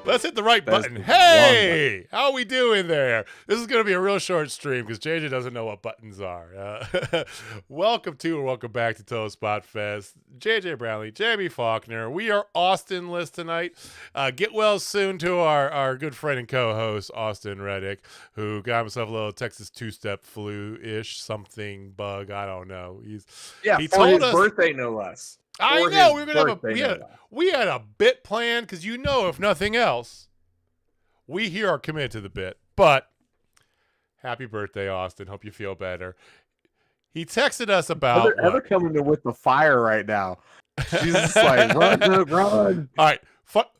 Let's hit the right button. Hey, how we doing there? This is going to be a real short stream because JJ doesn't know what buttons are. Welcome to and welcome back to Total Spotfest. JJ Brownlee, Jamie Faulkner. We are Austin-less tonight. Get well soon to our good friend and co-host, Austin Reddick, who got himself a little Texas two-step flu-ish something bug. I don't know. He told us birthday, no less. I know we were gonna have we had a bit plan because if nothing else, we here are committed to the bit. But happy birthday, Austin! Hope you feel better. He texted us about Heather coming in with the fire right now. She's just like run. All right,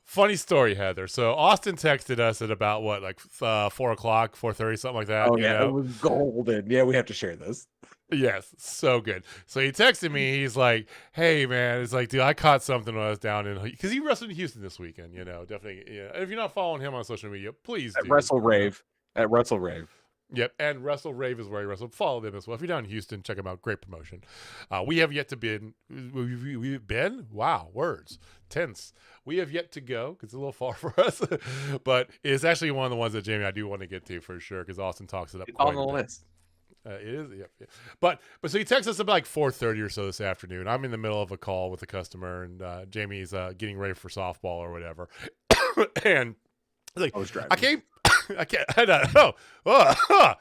funny story, Heather. So Austin texted us at about 4:00, 4:30, something like that. Oh yeah, it was golden. Yeah, we have to share this. Yes, so good. So he texted me. He's like, "Hey, man," it's like, "Dude, I caught something when I was down in because he wrestled in Houston this weekend. Definitely. Yeah. If you're not following him on social media, please do. At Wrestle Rave. Yep, and Wrestle Rave is where he wrestled. Follow them as well. If you're down in Houston, check them out. Great promotion. We have yet to been. We've been. Wow, words tense. We have yet to go because it's a little far for us, but it's actually one of the ones that Jamie I do want to get to for sure because Austin talks it up. It's on the list. It is, yeah. But so he texts us about 4:30 or so this afternoon. I'm in the middle of a call with a customer, and Jamie's getting ready for softball or whatever. And like, I was driving. I can't. Sorry, the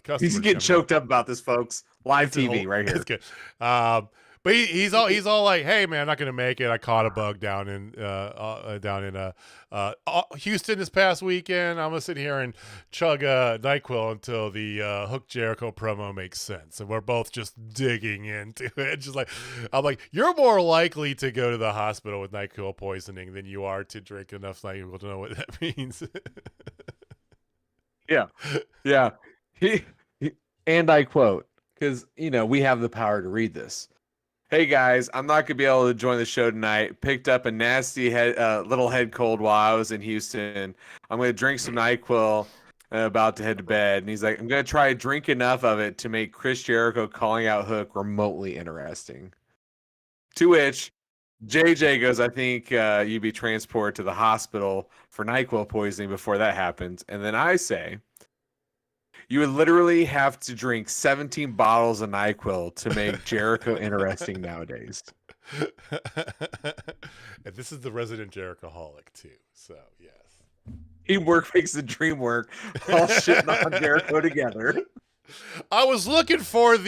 customer. He's getting choked up about this, folks. Live TV right here. It's good. But he's all like, "Hey man, I'm not gonna make it. I caught a bug down in Houston this past weekend. I'm gonna sit here and chug NyQuil until the Hook Jericho promo makes sense." And we're both just digging into it. Just like I'm like, "You're more likely to go to the hospital with NyQuil poisoning than you are to drink enough NyQuil to know what that means." Yeah. And I quote, because we have the power to read this. "Hey guys, I'm not gonna be able to join the show tonight. Picked up a nasty little head cold while I was in Houston. I'm gonna drink some NyQuil and about to head to bed." And he's like, "I'm gonna try to drink enough of it to make Chris Jericho calling out Hook remotely interesting." To which JJ goes, "I think you'd be transported to the hospital for NyQuil poisoning before that happens." And then I say, "You would literally have to drink 17 bottles of NyQuil to make Jericho interesting nowadays." And this is the resident Jerichoholic too. So yes, teamwork makes the dream work. All shitting on Jericho together. I was looking for a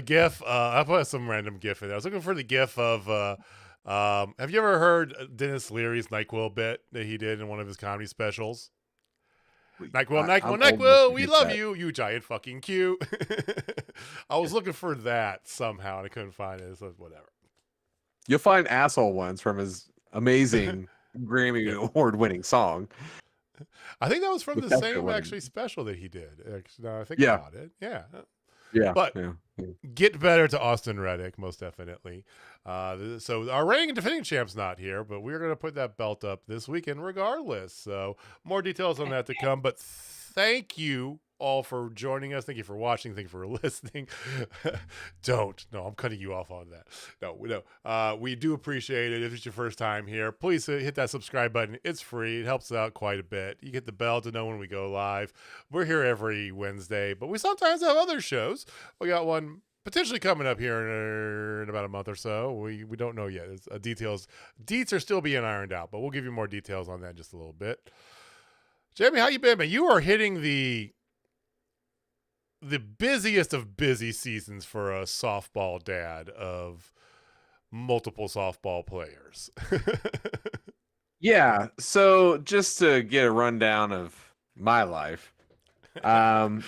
GIF. I put some random GIF in there. I was looking for the GIF of. Have you ever heard Dennis Leary's NyQuil bit that he did in one of his comedy specials? NyQuil, we love you, you giant fucking Q. I was looking for that somehow and I couldn't find it. So whatever. You'll find asshole ones from his amazing Grammy Award-winning song. I think that was from the same actually special that he did. Now I think about it. Yeah. Yeah. But get better to Austin Reddick, most definitely. So our reigning and defending champ's not here, but we're going to put that belt up this weekend regardless. So more details on that to come. But thank you all for joining us. Thank you for watching. Thank you for listening. No, I'm cutting you off on that. No. We do appreciate it. If it's your first time here, please hit that subscribe button. It's free. It helps out quite a bit. You get the bell to know when we go live. We're here every Wednesday, but we sometimes have other shows. We got one potentially coming up here in about a month or so. We don't know yet. Deets are still being ironed out, but we'll give you more details on that in just a little bit. Jamie, how you been, man? You are hitting the busiest of busy seasons for a softball dad of multiple softball players. Yeah. So just to get a rundown of my life,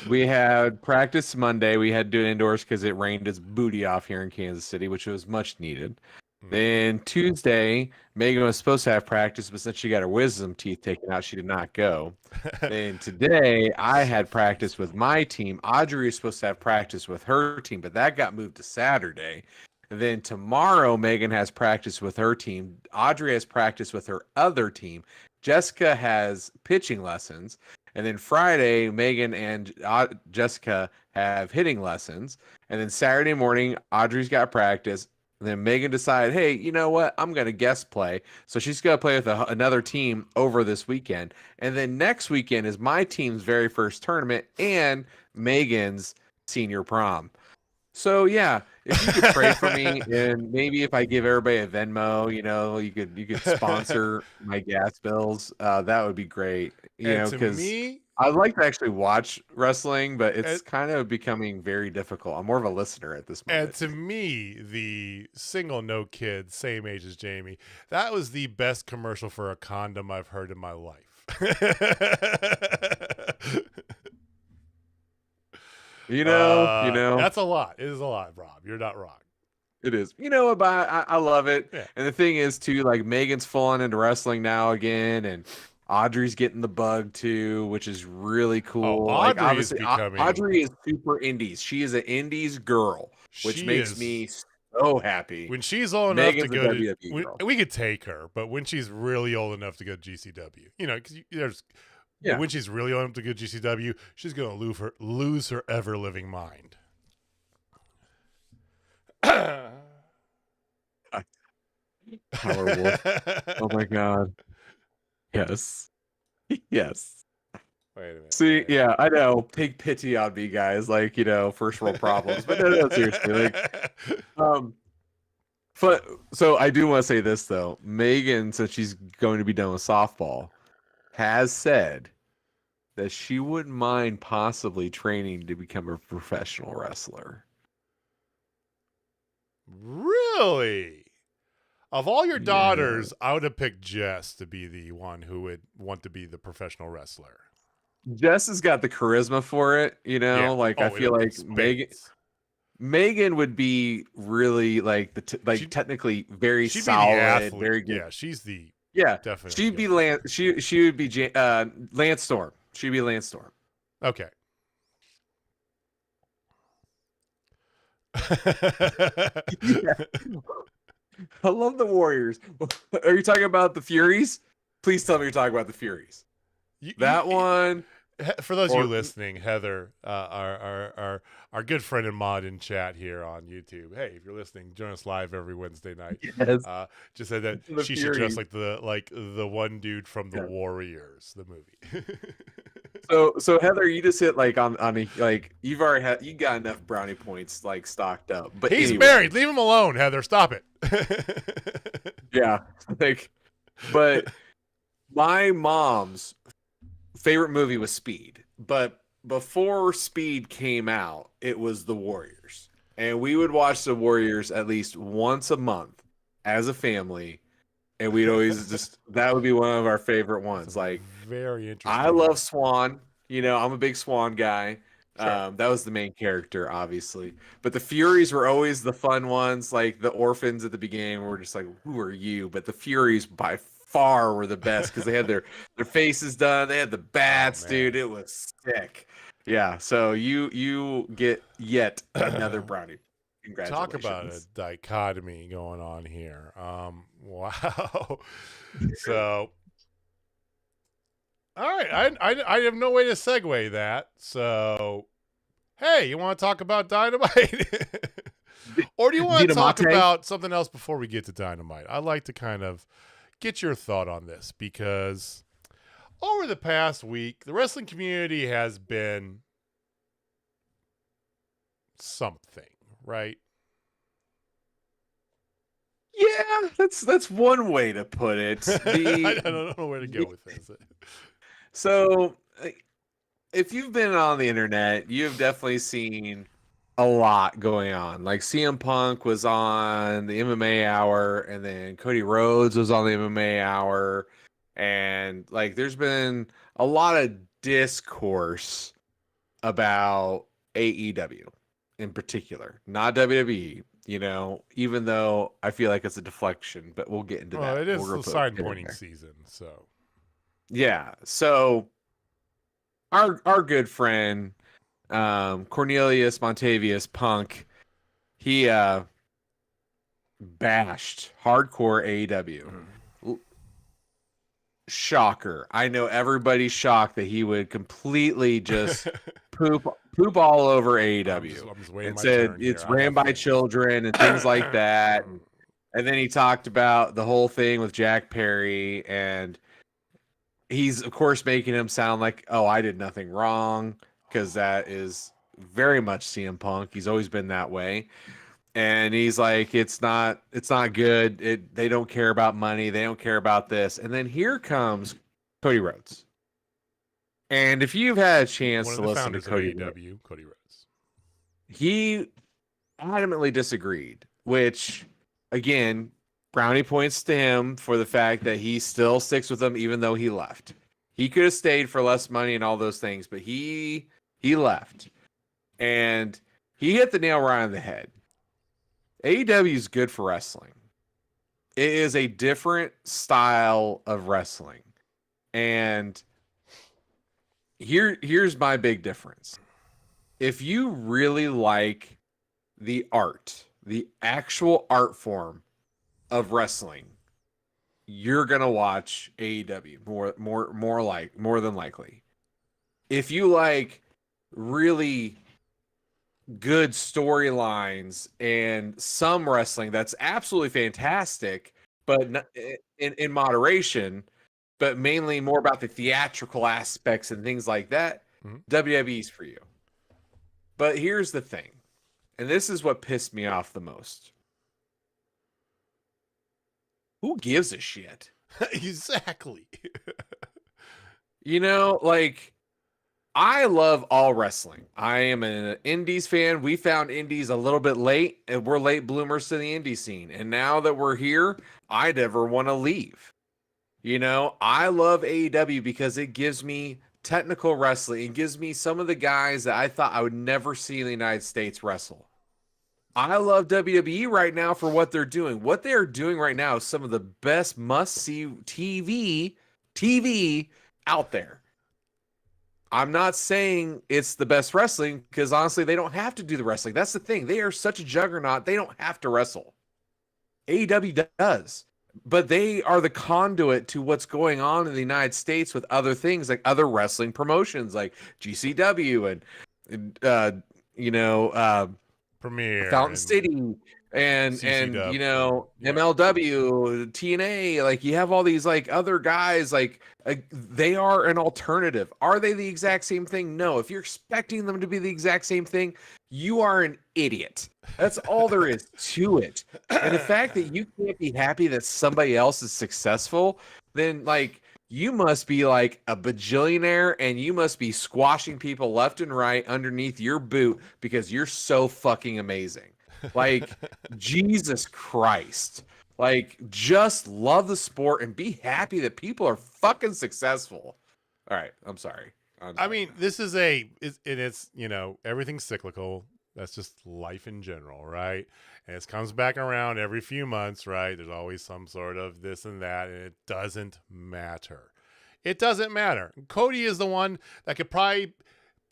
we had practice Monday. We had to do it indoors because it rained its booty off here in Kansas City, which was much needed. Then Tuesday, Megan was supposed to have practice, but since she got her wisdom teeth taken out, she did not go. Then today, I had practice with my team. Audrey was supposed to have practice with her team, but that got moved to Saturday. And then tomorrow, Megan has practice with her team. Audrey has practice with her other team. Jessica has pitching lessons. And then Friday, Megan and Jessica have hitting lessons. And then Saturday morning, Audrey's got practice. And then Megan decided, hey, you know what? I'm going to guest play. So she's going to play with another team over this weekend. And then next weekend is my team's very first tournament and Megan's senior prom. So yeah, if you could pray for me, and maybe if I give everybody a Venmo, you could sponsor my gas bills. That would be great. And to Because me, I like to actually watch wrestling, but it's and, kind of becoming very difficult. I'm more of a listener at this moment. and to me, the single no kids, same age as Jamie, that was the best commercial for a condom I've heard in my life. That's a lot. It is a lot, Rob. You're not wrong. It is. But I love it. Yeah. And the thing is, too, like Megan's falling into wrestling now again, and Audrey's getting the bug too, which is really cool. Audrey is becoming... Audrey is super indies. She is an indies girl, which makes me so happy. When she's old enough to go to, we could take her, but when she's really old enough to go to GCW, because when she's really old enough to go to GCW, she's gonna lose her ever living mind. Power Wolf. Oh my God. Yes. Yes. Wait a minute. See, yeah, I know. Take pity on me, guys. First world problems. But no, seriously. So I do want to say this though. Megan, since she's going to be done with softball, has said that she wouldn't mind possibly training to become a professional wrestler. Really? Of all your daughters, I would have picked Jess to be the one who would want to be the professional wrestler. Jess has got the charisma for it, I feel like Megan would be really technically very solid, very good. Yeah, she's the definitely. She would be Lance Storm. She'd be Lance Storm. Okay. I love the Warriors. Are you talking about the Furies? Please tell me you're talking about the Furies. One. For those of you listening, Heather, our good friend and mod in chat here on YouTube. Hey, if you're listening, join us live every Wednesday night. Yes. Just said that she should dress like the one dude from the Warriors, the movie. So Heather, you just hit you've already you got enough brownie points stocked up. But he's married. Leave him alone, Heather. Stop it. Yeah, but my mom's favorite movie was Speed, but before Speed came out, it was The Warriors, and we would watch The Warriors at least once a month as a family, and we'd always that would be one of our favorite ones. Very interesting. I love Swan. I'm a big Swan guy. Sure. That was the main character, obviously. But the Furies were always the fun ones, like the orphans at the beginning were just like, who are you? But the Furies by far were the best because they had their faces done. They had the bats, dude. It was sick. Yeah, so you get yet another brownie. Congratulations. Talk about a dichotomy going on here. Wow. So... All right, I have no way to segue that. So, hey, you want to talk about Dynamite? Or do you want to talk about something else before we get to Dynamite? I'd like to kind of get your thought on this because over the past week, the wrestling community has been something, right? Yeah, that's one way to put it. I don't know where to go with this. So, if you've been on the internet, you've definitely seen a lot going on. Like CM Punk was on the MMA Hour, and then Cody Rhodes was on the MMA Hour, and there's been a lot of discourse about AEW in particular, not WWE. Even though I feel like it's a deflection, but we'll get into that. It is the sign pointing season, so. Yeah, so our good friend Cornelius Montavious Punk, he bashed hardcore AEW, shocker. I know everybody's shocked that he would completely just poop all over AEW. I'm just waiting And my said turn it's here. I ran got by things. children and things like that. And then he talked about the whole thing with Jack Perry, and he's of course making him sound like, oh, I did nothing wrong, because that is very much CM Punk. He's always been that way. And he's like, it's not good. They don't care about money. They don't care about this. And then here comes Cody Rhodes. And if you've had a chance One of to the listen to founders of Cody AEW, Cody Rhodes. He adamantly disagreed, which, again, brownie points to him for the fact that he still sticks with them even though he left. He could have stayed for less money and all those things, but he left. And he hit the nail right on the head. AEW is good for wrestling. It is a different style of wrestling. And here's my big difference. If you really like the art, the actual art form of wrestling, you're going to watch AEW more than likely. If you like really good storylines and some wrestling that's absolutely fantastic, but in moderation, but mainly more about the theatrical aspects and things like that, WWE's for you. But here's the thing, and this is what pissed me off the most. Who gives a shit? Exactly. Like, I love all wrestling. I am an indies fan. We found indies a little bit late, and we're late bloomers to the indie scene. And now that we're here, I never want to leave. I love AEW because it gives me technical wrestling. It gives me some of the guys that I thought I would never see in the United States wrestle. I love WWE right now for what they're doing. What they are doing right now is some of the best must-see TV out there. I'm not saying it's the best wrestling, because honestly, they don't have to do the wrestling. That's the thing. They are such a juggernaut. They don't have to wrestle. AEW does. But they are the conduit to what's going on in the United States with other things, like other wrestling promotions like GCW and Premier, Fountain and City and CCW. MLW, TNA. Like, you have all these like other guys, like they are an alternative. Are they the exact same thing? No. If you're expecting them to be the exact same thing, you are an idiot. That's all there is to it. And the fact that you can't be happy that somebody else is successful, then like you must be like a bajillionaire, and you must be squashing people left and right underneath your boot because you're so fucking amazing. Like, Jesus Christ. Like, just love the sport and be happy that people are fucking successful. All right, I'm sorry. I mean, this is it's everything's cyclical. That's just life in general, right? And it comes back around every few months, right? There's always some sort of this and that, and it doesn't matter. It doesn't matter. Cody is the one that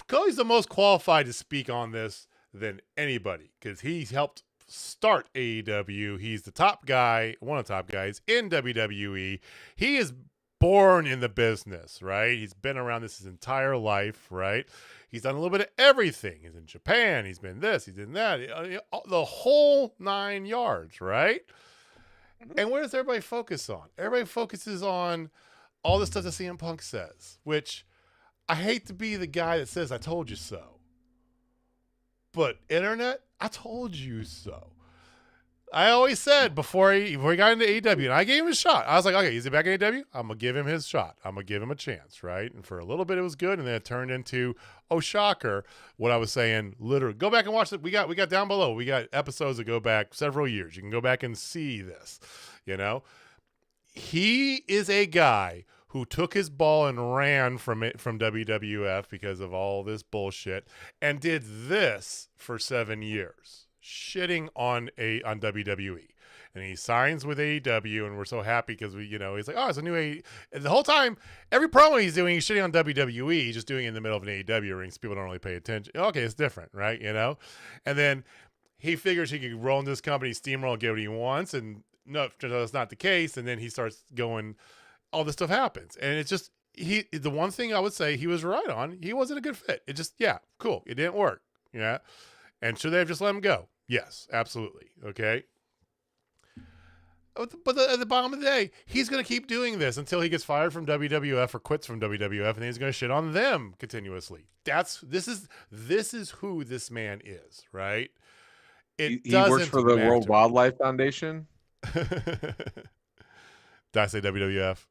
Cody's the most qualified to speak on this than anybody, because he's helped start AEW. He's the top guy, one of the top guys in WWE. He is born in the business, right? He's been around this his entire life, right? He's done a little bit of everything. He's in Japan. He's been this. He's in that. The whole 9 yards, right? And what does everybody focus on? Everybody focuses on all the stuff that CM Punk says, which I hate to be the guy that says, I told you so. But internet, I told you so. I always said before he got into AEW, and I gave him a shot. I was like, okay, is he back in AEW? I'm going to give him his shot. I'm going to give him a chance, right? And for a little bit, it was good, and then it turned into, oh, shocker, what I was saying, literally. Go back and watch it. We got down below. We got episodes that go back several years. You can go back and see this, He is a guy who took his ball and ran from WWF because of all this bullshit, and did this for 7 years, shitting on WWE. And he signs with AEW, and we're so happy because he's like, oh, it's a new AEW. And the whole time, every promo he's doing, he's shitting on WWE. He's just doing it in the middle of an AEW ring, so people don't really pay attention. Okay, it's different, right? And then he figures he could roll in this company, steamroll, get what he wants, and no, that's not the case. And then he starts going all this stuff happens. And it's just, the one thing I would say he was right on, he wasn't a good fit. It just, yeah, cool. It didn't work. Yeah. And should they have just let him go? Yes, absolutely. Okay. But at the bottom of the day, he's going to keep doing this until he gets fired from WWF or quits from WWF, and then he's going to shit on them continuously. This is who this man is, right? He works for the World Wildlife Foundation. Did I say WWF?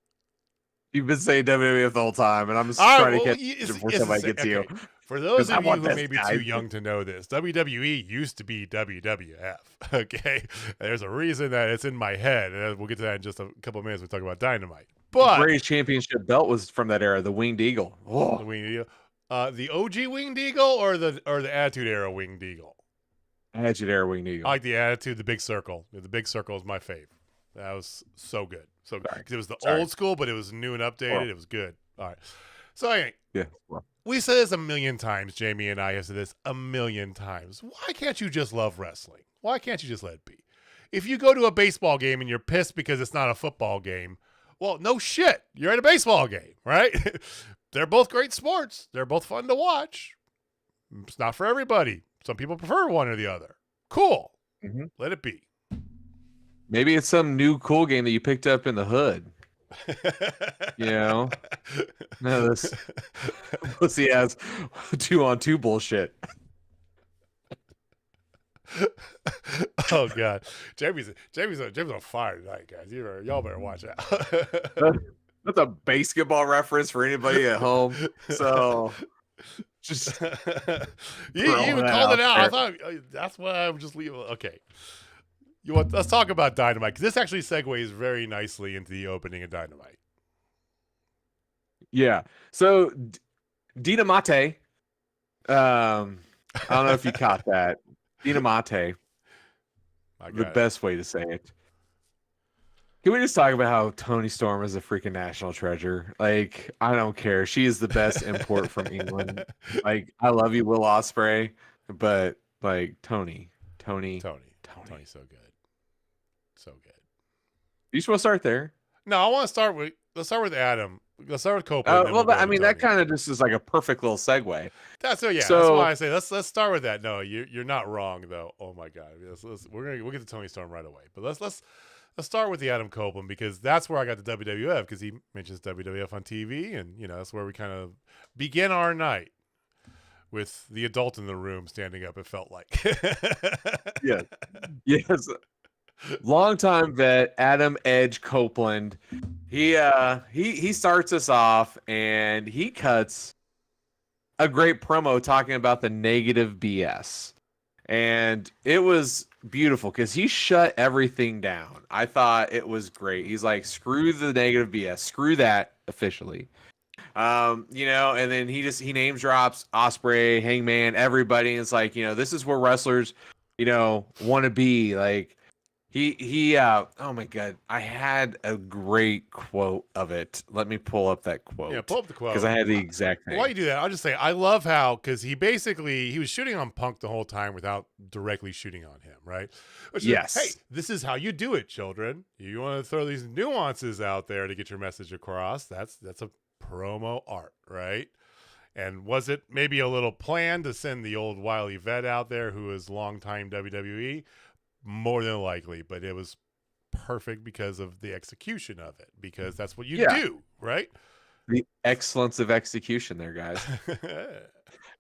You've been saying WWF the whole time, and I'm just trying to catch before somebody gets you. For those of you who may be too young to know this, WWE used to be WWF. Okay, there's a reason that it's in my head, and we'll get to that in just a couple of minutes. We talk about Dynamite. But the British Championship belt was from that era, the Winged Eagle. Oh. The Winged Eagle, the OG Winged Eagle, or the Attitude Era Winged Eagle. Attitude Era Winged Eagle. I like the Attitude, the Big Circle. The Big Circle is my fave. That was so good, so good. Because it was the old school, but it was new and updated. It was good. All right. So anyway, we said this a million times. Jamie and I have said this a million times. Why can't you just love wrestling? Why can't you just let it be? If you go to a baseball game and you're pissed because it's not a football game, well, no shit. You're at a baseball game, right? They're both great sports. They're both fun to watch. It's not for everybody. Some people prefer one or the other. Cool. Mm-hmm. Let it be. Maybe it's some new cool game that you picked up in the hood. You know, no, this pussy ass 2-on-2 bullshit. Oh god, Jamie's on fire tonight, guys. Y'all better watch out. That's a basketball reference for anybody at home. So just you even called it out. I thought that's why I'm just leaving. Okay. Let's talk about Dynamite, because this actually segues very nicely into the opening of Dynamite. Yeah. So, Dynamite, I don't know if you caught that. Dynamite, the best way to say it. Can we just talk about how Toni Storm is a freaking national treasure? Like, I don't care. She is the best import from England. Like, I love you, Will Ospreay, but like Toni's so good. So good. You just want to start there? No, I want to start with. Let's start with Adam. Let's start with Copeland. Well, I mean, that kind of just is like a perfect little segue. That's why I say let's start with that. No, you're not wrong though. Oh my god, we'll get to Toni Storm right away. But let's start with the Adam Copeland, because that's where I got the WWF, because he mentions WWF on TV, and that's where we kind of begin our night with the adult in the room standing up. It felt like. Yes. Longtime vet Adam Edge Copeland. He starts us off, and he cuts a great promo talking about the negative BS, and it was beautiful because he shut everything down. I thought it was great. He's like, screw the negative BS, screw that officially. And then he name drops Ospreay, Hangman, everybody, and it's like, this is where wrestlers want to be. Like, oh my god, I had a great quote of it. Let me pull up that quote. Yeah, pull up the quote, because I had the exact thing. While you do that, I'll just say I love how, because he was shooting on Punk the whole time without directly shooting on him, right? Yes. Hey, this is how you do it, children. You want to throw these nuances out there to get your message across. That's a promo art, right? And was it maybe a little planned to send the old wily vet out there who is longtime WWE? More than likely, but it was perfect because of the execution of it, because that's what you do, right? The excellence of execution there, guys.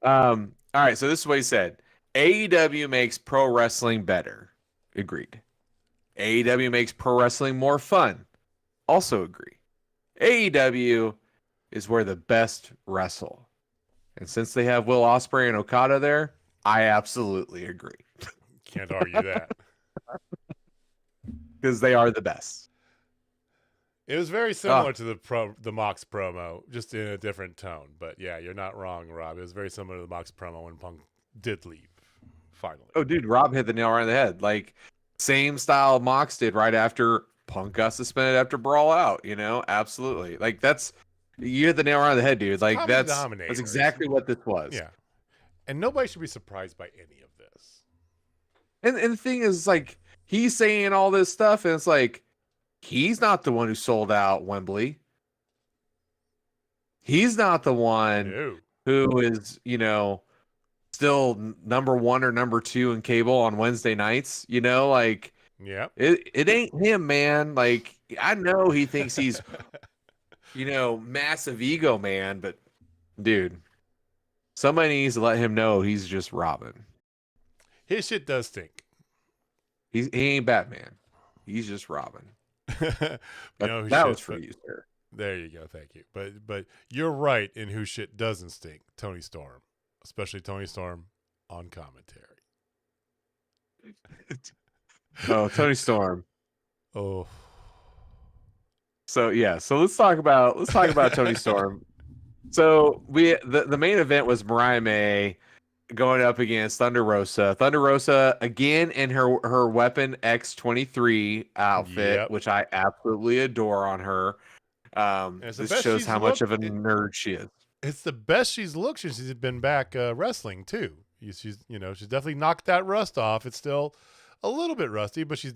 All right, so this is what he said. AEW makes pro wrestling better. Agreed. AEW makes pro wrestling more fun. Also agree. AEW is where the best wrestle. And since they have Will Ospreay and Okada there, I absolutely agree. Can't argue that. Because they are the best. It was very similar to the Mox promo, just in a different tone. But yeah, you're not wrong, Rob. It was very similar to the Mox promo when Punk did leave, finally. Oh, dude, Rob hit the nail right on the head. Like, same style Mox did right after Punk got suspended after Brawl Out, Absolutely. Like, you hit the nail right on the head, dude. Like, that's exactly what this was. Yeah. And nobody should be surprised by any of this. And the thing is, he's saying all this stuff, and it's like, he's not the one who sold out Wembley. He's not the one No. who is, still number 1 or number 2 in cable on Wednesday nights. Like Yep. it ain't him, man. Like I know he thinks he's, massive ego, man, but dude, somebody needs to let him know he's just Robin. His shit does stink. He ain't Batman. He's just Robin. That was for you, sir. There you go. Thank you. But you're right in who shit doesn't stink. Tony Storm, especially Tony Storm on commentary. Oh, Tony Storm. Oh. So let's talk about Tony Storm. So the main event was Mariah May going up against Thunder Rosa. Thunder Rosa again in her Weapon X-23 outfit, which I absolutely adore on her. This shows how much of a nerd she is. It's the best she's looked since she's been back wrestling too. She's definitely knocked that rust off. It's still a little bit rusty, but you can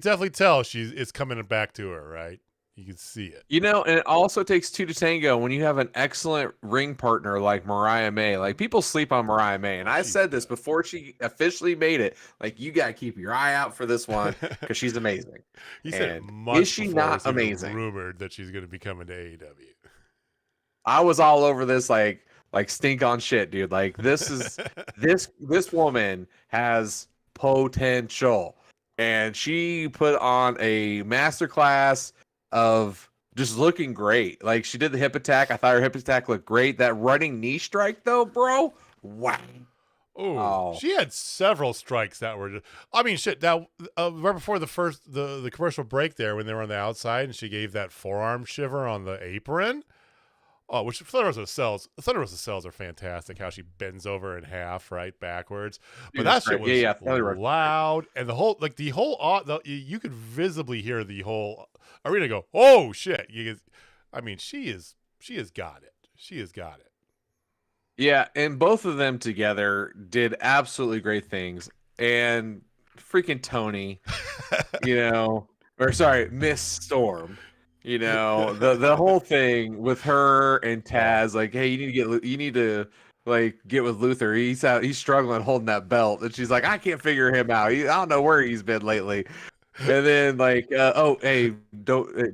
definitely tell it's coming back to her, right? You can see it. And it also takes 2 to tango when you have an excellent ring partner like Mariah May. Like, people sleep on Mariah May, and I said this before she officially made it. Like, you got to keep your eye out for this one because she's amazing. He said, is she not amazing? Rumored that she's going to be coming to AEW. I was all over this like stink on shit, dude. Like, this is this woman has potential, and she put on a masterclass of just looking great. Like, she did the hip attack. I thought her hip attack looked great. That running knee strike, though, bro. Wow. Oh, she had several strikes that were shit. That right before the commercial break there, when they were on the outside, and she gave that forearm shiver on the apron. Oh, which Thunder Rosa sells are fantastic. How she bends over in half, right backwards. But that shit was loud, and the whole you could visibly hear the whole arena go, "Oh shit!" She has got it. She has got it. Yeah, and both of them together did absolutely great things. And freaking Tony, Miss Storm. The whole thing with her and Taz, like, hey, you need to get with Luther. He's struggling holding that belt, and she's like, I can't figure him out. I don't know where he's been lately. And then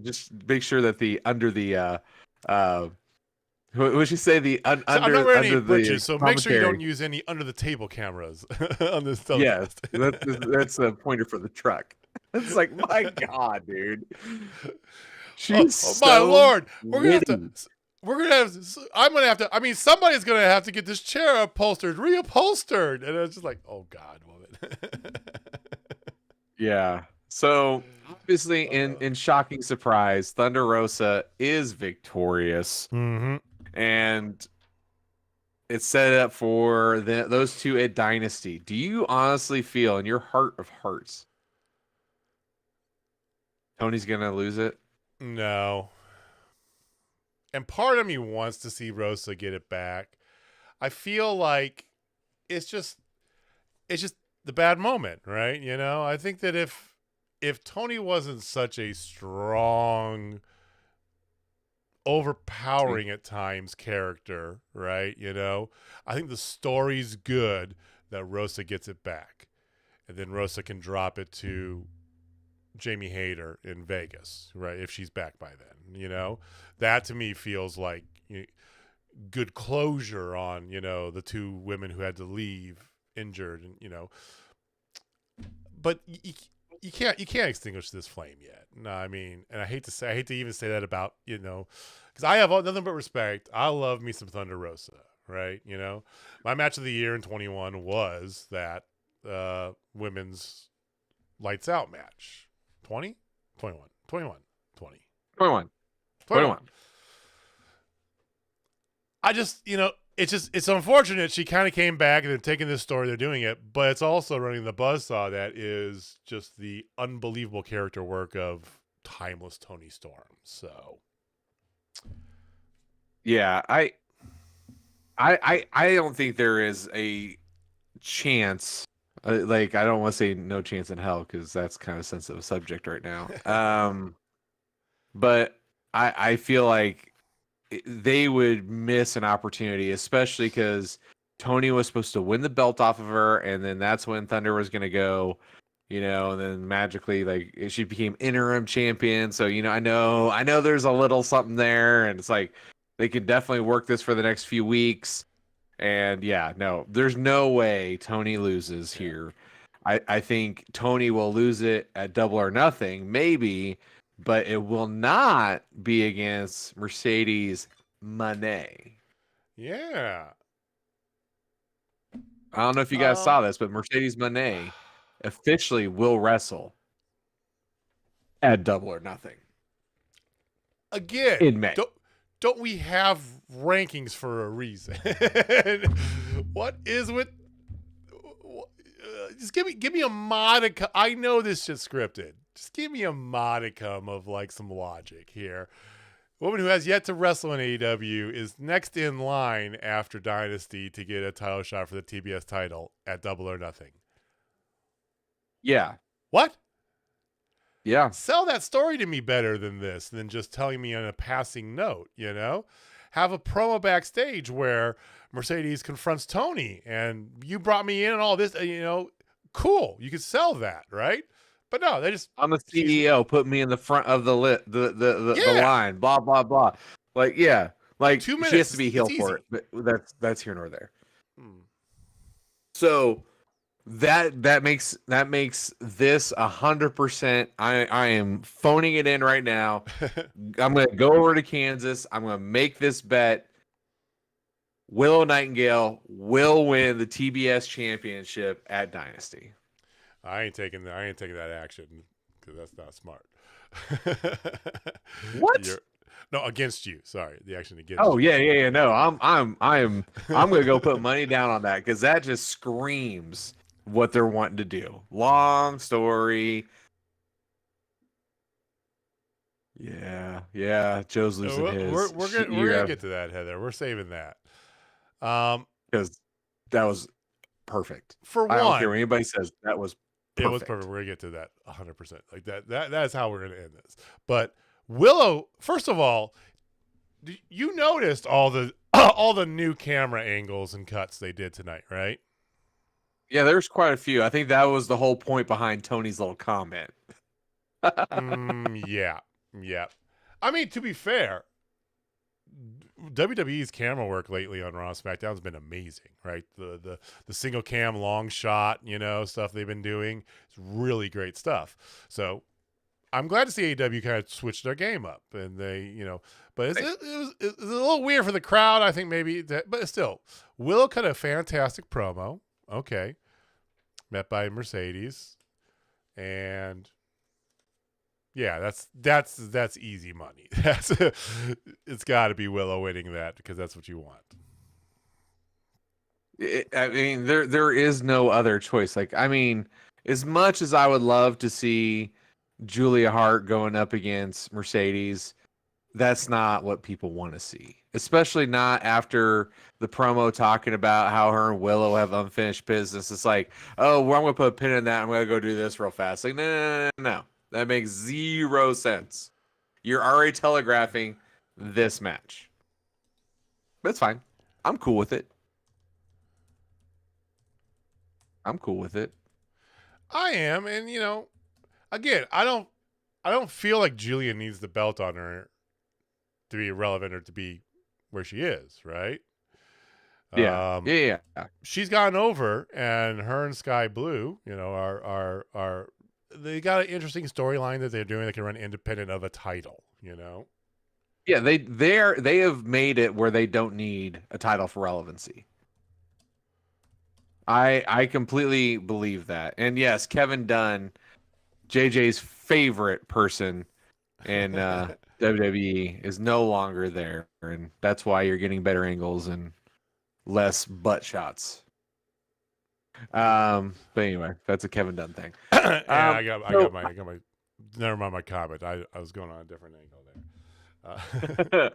just make sure that what would she say? I'm not wearing any bridges, so make sure you don't use any under the table cameras on this telecast. Yes, that's a pointer for the truck. It's like, my God, dude. She's my Lord, somebody's gonna have to get this chair reupholstered, and it's just like, oh God, woman. Yeah. So obviously, in shocking surprise, Thunder Rosa is victorious, and it's set up for those two at Dynasty. Do you honestly feel, in your heart of hearts, Tony's gonna lose it? No. And part of me wants to see Rosa get it back. I feel like it's just the bad moment, right? I think that if Tony wasn't such a strong, overpowering at times character, right? I think the story's good that Rosa gets it back. And then Rosa can drop it to Jamie Hayter in Vegas, right? If she's back by then, that to me feels like good closure on, the two women who had to leave injured, and but you can't extinguish this flame yet. No, and I hate to even say that about, because I have nothing but respect. I love me some Thunder Rosa, right? My match of the year in 21 was that women's lights out match. 20? 21. 21. 20. 21. 21. I just, it's unfortunate she kind of came back and they're taking this story, they're doing it, but it's also running the buzzsaw that is just the unbelievable character work of timeless Tony Storm. So, yeah, I don't think there is a chance. I don't want to say no chance in hell, because that's kind of a sensitive subject right now. But I feel like they would miss an opportunity, especially because Tony was supposed to win the belt off of her, and then that's when Thunder was going to go, and then magically, like, she became interim champion. So, I know there's a little something there, and it's like they could definitely work this for the next few weeks. And yeah, no, there's no way Tony loses here. I think Tony will lose it at Double or Nothing, maybe, but it will not be against Mercedes Moné. Yeah. I don't know if you guys saw this, but Mercedes Moné officially will wrestle at Double or Nothing. Again, in May. Don't we have rankings for a reason? What is with? Just give me a modicum. I know this shit's scripted. Just give me a modicum of like some logic here. A woman who has yet to wrestle in AEW is next in line after Dynasty to get a title shot for the TBS title at Double or Nothing. Yeah. What? Yeah. Sell that story to me better than this, than just telling me on a passing note, Have a promo backstage where Mercedes confronts Tony and you brought me in and all this, cool. You could sell that, right? But no, they just... I'm the CEO, put me in the front of the line, blah, blah, blah. Like, yeah. Like, 2 minutes. She has to be heel for it, but that's here nor there. So... That makes this 100%. I am phoning it in right now. I'm gonna go over to Kansas. I'm gonna make this bet. Willow Nightingale will win the TBS championship at Dynasty. I ain't taking that action because that's not smart. What? No, against you. Sorry, the action against. Oh you. yeah. No, I'm gonna go put money down on that because that just screams what they're wanting to do. Long story. Yeah. Joe's losing his. We're gonna get to that, Heather. We're saving that. Because that was perfect. For one, I don't care what anybody says. That was perfect. It was perfect. We're gonna get to that 100%. Like that's how we're gonna end this. But Willow, first of all, you noticed all the new camera angles and cuts they did tonight, right? Yeah, there's quite a few. I think that was the whole point behind Tony's little comment. Yeah. I mean, to be fair, WWE's camera work lately on Raw and SmackDown has been amazing, right? The single cam long shot, stuff they've been doing. It's really great stuff. So I'm glad to see AEW kind of switch their game up, and they, but it was a little weird for the crowd. I think maybe but still, Willow cut a fantastic promo. Okay. Met by Mercedes, and yeah, that's easy money. It's got to be Willow winning that because that's what you want. I mean, there is no other choice. Like, I mean, as much as I would love to see Julia Hart going up against Mercedes, that's not what people want to see, especially not after the promo talking about how her and Willow have unfinished business. It's like, oh, well, I'm going to put a pin in that. I'm going to go do this real fast. Like, no. That makes zero sense. You're already telegraphing this match. But it's fine. I'm cool with it. I am, and again, I don't feel like Julia needs the belt on her to be relevant or to be where she is, right? Yeah. She's gotten over, and her and Sky Blue, are they got an interesting storyline that they're doing that can run independent of a title, Yeah, they have made it where they don't need a title for relevancy. I completely believe that. And yes, Kevin Dunn, JJ's favorite person in WWE, is no longer there, and that's why you're getting better angles and less butt shots. But anyway, that's a Kevin Dunn thing. I got my never mind my comment. I was going on a different angle there.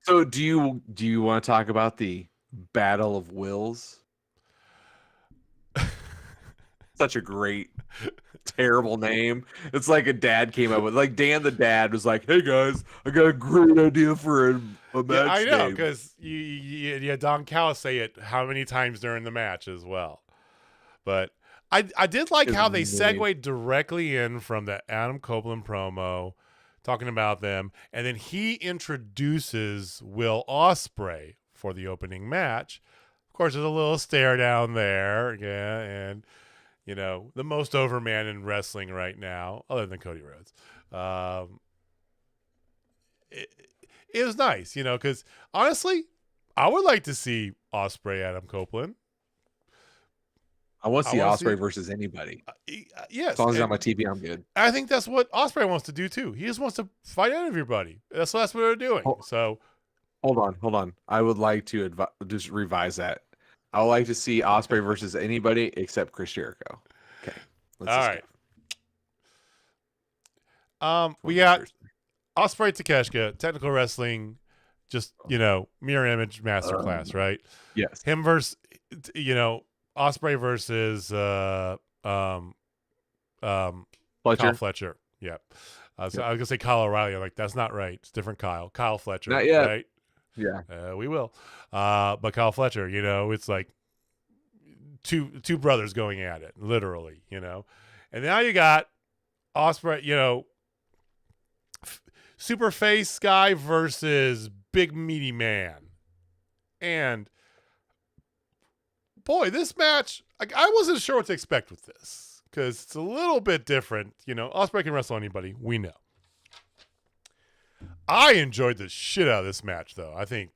So do you want to talk about the Battle of Wills? such a great, terrible name. It's like a dad came up with, like Dan the dad was like, "Hey guys, I got a great idea for a match Yeah, I know, name." because you had Don Callis say it how many times during the match as well. But I did like It's how they amazing. segued directly in from the Adam Copeland promo, talking about them, and then he introduces Will Ospreay for the opening match. Of course, there's a little stare down there, yeah, and the most over man in wrestling right now, other than Cody Rhodes. It, it was nice, because honestly, I would like to see Ospreay Adam Copeland. I want to see wanna Ospreay versus anybody. Yes, As long as it's on and my TV, I'm good. I think that's what Ospreay wants to do too. He just wants to fight everybody. That's what they're doing. So Hold on. I would like to just revise that. I would like to see Ospreay versus anybody except Chris Jericho. Okay, all right. We got Ospreay Takeshita, technical wrestling, just mirror image masterclass, right? Yes. Him versus Ospreay versus Fletcher. Kyle Fletcher. Yep. So I was gonna say Kyle O'Reilly. I'm like, that's not right. It's different Kyle. Kyle Fletcher. Not yet. Right? Yeah. We will. But Kyle Fletcher, it's like two brothers going at it, literally, And now you got Ospreay, super face guy versus big meaty man. And boy, this match, I wasn't sure what to expect with this because it's a little bit different. Ospreay can wrestle anybody. We know. I enjoyed the shit out of this match, though. I think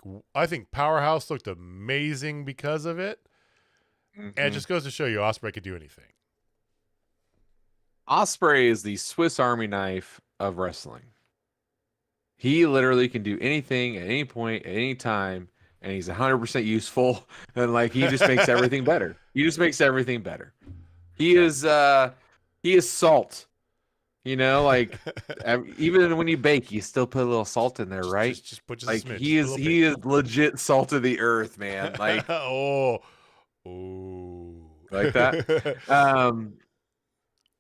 Powerhouse looked amazing because of it. Mm-hmm. And it just goes to show you Ospreay could do anything. Ospreay is the Swiss Army knife of wrestling. He literally can do anything at any point, at any time, and he's 100% useful. And he just makes everything better. He just makes everything better. He is salt. Even when you bake, you still put a little salt in there, right? Just put he is legit salt of the earth, man. oh, like that.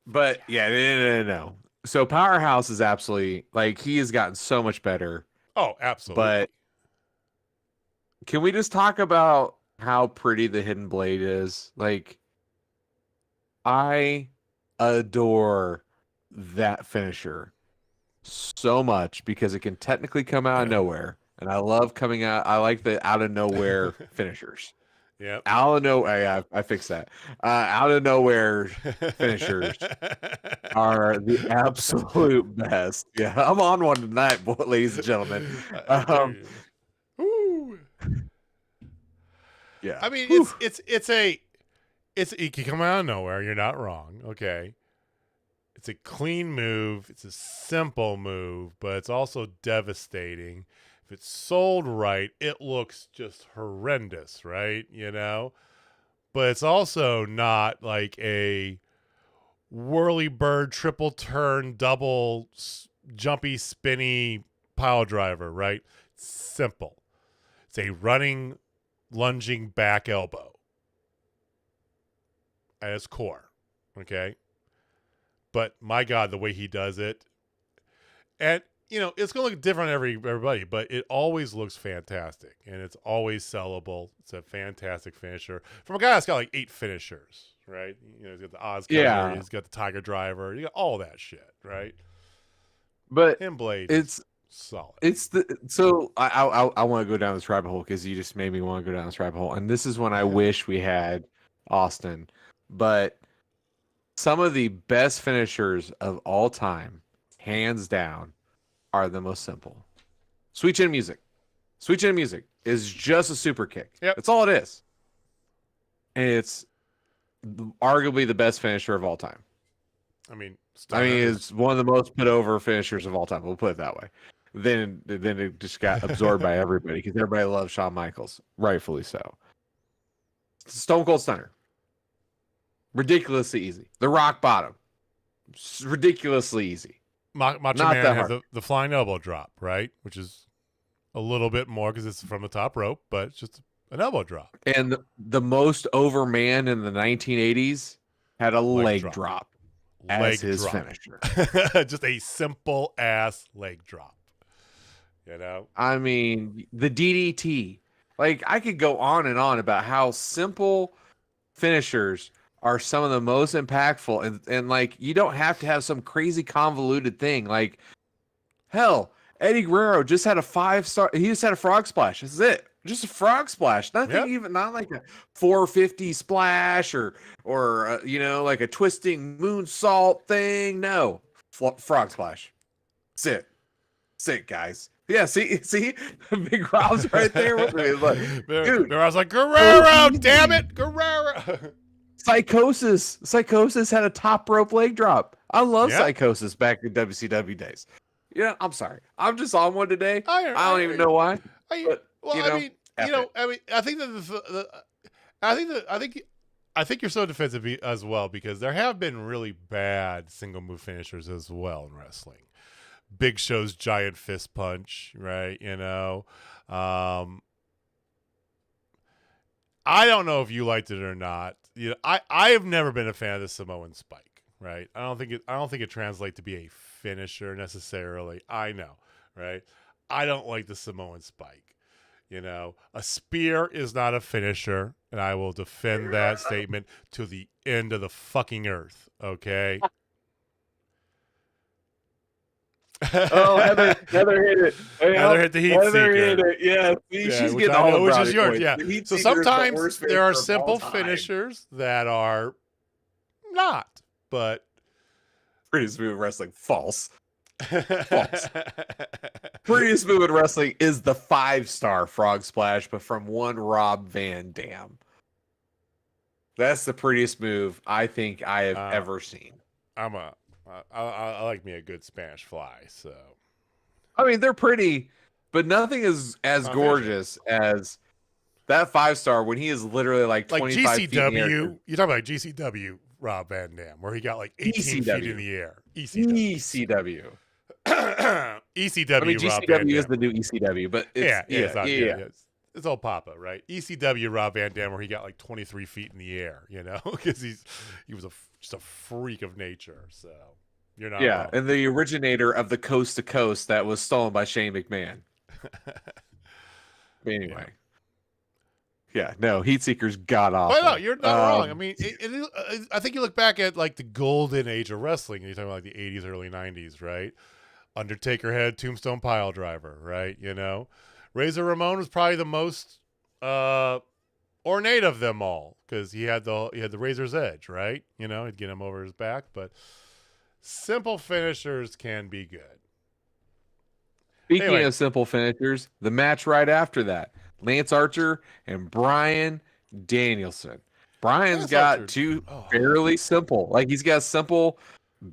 But yeah, no. So Powerhouse is absolutely he has gotten so much better. Oh, absolutely. But can we just talk about how pretty the hidden blade is? I adore that finisher so much because it can technically come out of nowhere, and I love coming out. I like the out of nowhere finishers. Yeah, out of nowhere. I fixed that. Out of nowhere finishers are the absolute best. Yeah, I'm on one tonight, ladies and gentlemen. Yeah, I mean, it can come out of nowhere. You're not wrong. Okay. It's a clean move. It's a simple move, but it's also devastating. If it's sold right, it looks just horrendous, right? But it's also not like a whirly bird, triple turn, double jumpy, spinny pile driver, right? It's simple. It's a running, lunging back elbow at its core, okay? But my God, the way he does it, and it's gonna look different everybody, but it always looks fantastic, and it's always sellable. It's a fantastic finisher from a guy that's got 8 finishers, right? He's got the Oz cover, he's got the Tiger Driver, you got all that shit, right? But him blade, it's solid. I want to go down this rabbit hole because you just made me want to go down this rabbit hole, and this is when I wish we had Austin, but some of the best finishers of all time, hands down, are the most simple. Sweet Chin Music. Sweet Chin Music is just a super kick. Yep. That's all it is. And it's arguably the best finisher of all time. I mean, it's one of the most put over finishers of all time. We'll put it that way. Then it just got absorbed by everybody because everybody loves Shawn Michaels, rightfully so. Stone Cold Stunner. Ridiculously easy. The Rock Bottom. Ridiculously easy. Macho Man has the flying elbow drop, right? Which is a little bit more because it's from the top rope, but it's just an elbow drop. And the most over man in the 1980s had a leg drop as his drop. finisher. Just a simple ass leg drop. You know? I mean, the DDT. Like, I could go on and on about how simple finishers are some of the most impactful. And like, you don't have to have some crazy convoluted thing. Like, hell, Eddie Guerrero just had a 5-star. He just had a frog splash. This is it. Just a frog splash. Nothing even, not like a 450 splash or like a twisting moonsault thing. No, frog splash. That's it. That's it, guys. Yeah, see, Big Rob's right there with me. Look, dude, I was like, Guerrero, damn it, Guerrero. Psychosis had a top rope leg drop. I love Psychosis back in WCW days. Yeah, I'm sorry. I'm just on one today. I don't even know why. I think you're so defensive as well, because there have been really bad single move finishers as well in wrestling. Big Show's giant fist punch, right? You know, I don't know if you liked it or not. You know, I have never been a fan of the Samoan spike, right? I don't think it translates to be a finisher necessarily. I know, right? I don't like the Samoan spike. You know, a spear is not a finisher, and I will defend that statement to the end of the fucking earth. Okay. Oh, Heather hit it. Heather hit the heat seeker. Hit it. Yeah, she's getting all the which is yours. points. Yeah. So sometimes there are simple finishers that are not, but Pretty Smooth Wrestling false. Pretty Smooth Wrestling is the 5-star frog splash, but from one Rob Van Dam. That's the prettiest move I think I have ever seen. I like me a good Spanish fly, so. I mean, they're pretty, but nothing is as gorgeous as that 5-star when he is literally like 25 feet in the air. GCW, you're talking about GCW Rob Van Dam, where he got like 18 feet in the air. ECW. ECW. I mean, GCW is the new ECW, but it's old Papa, right? ECW Rob Van Dam, where he got like 23 feet in the air, you know, because he was just a freak of nature. So you're not wrong. And the originator of the coast to coast that was stolen by Shane McMahon. Anyway, no, Heatseeker's god awful. Well, no, you're not wrong. I mean, I think you look back at like the golden age of wrestling, and you're talking about like the 80s, early 90s, right? Undertaker had Tombstone Pile Driver, right? You know, Razor Ramon was probably the most ornate of them all, because he had the Razor's Edge, right? You know, he'd get him over his back, but simple finishers can be good. Speaking of simple finishers, the match right after that, Lance Archer and Bryan Danielson. Brian's got two fairly simple, like he's got simple,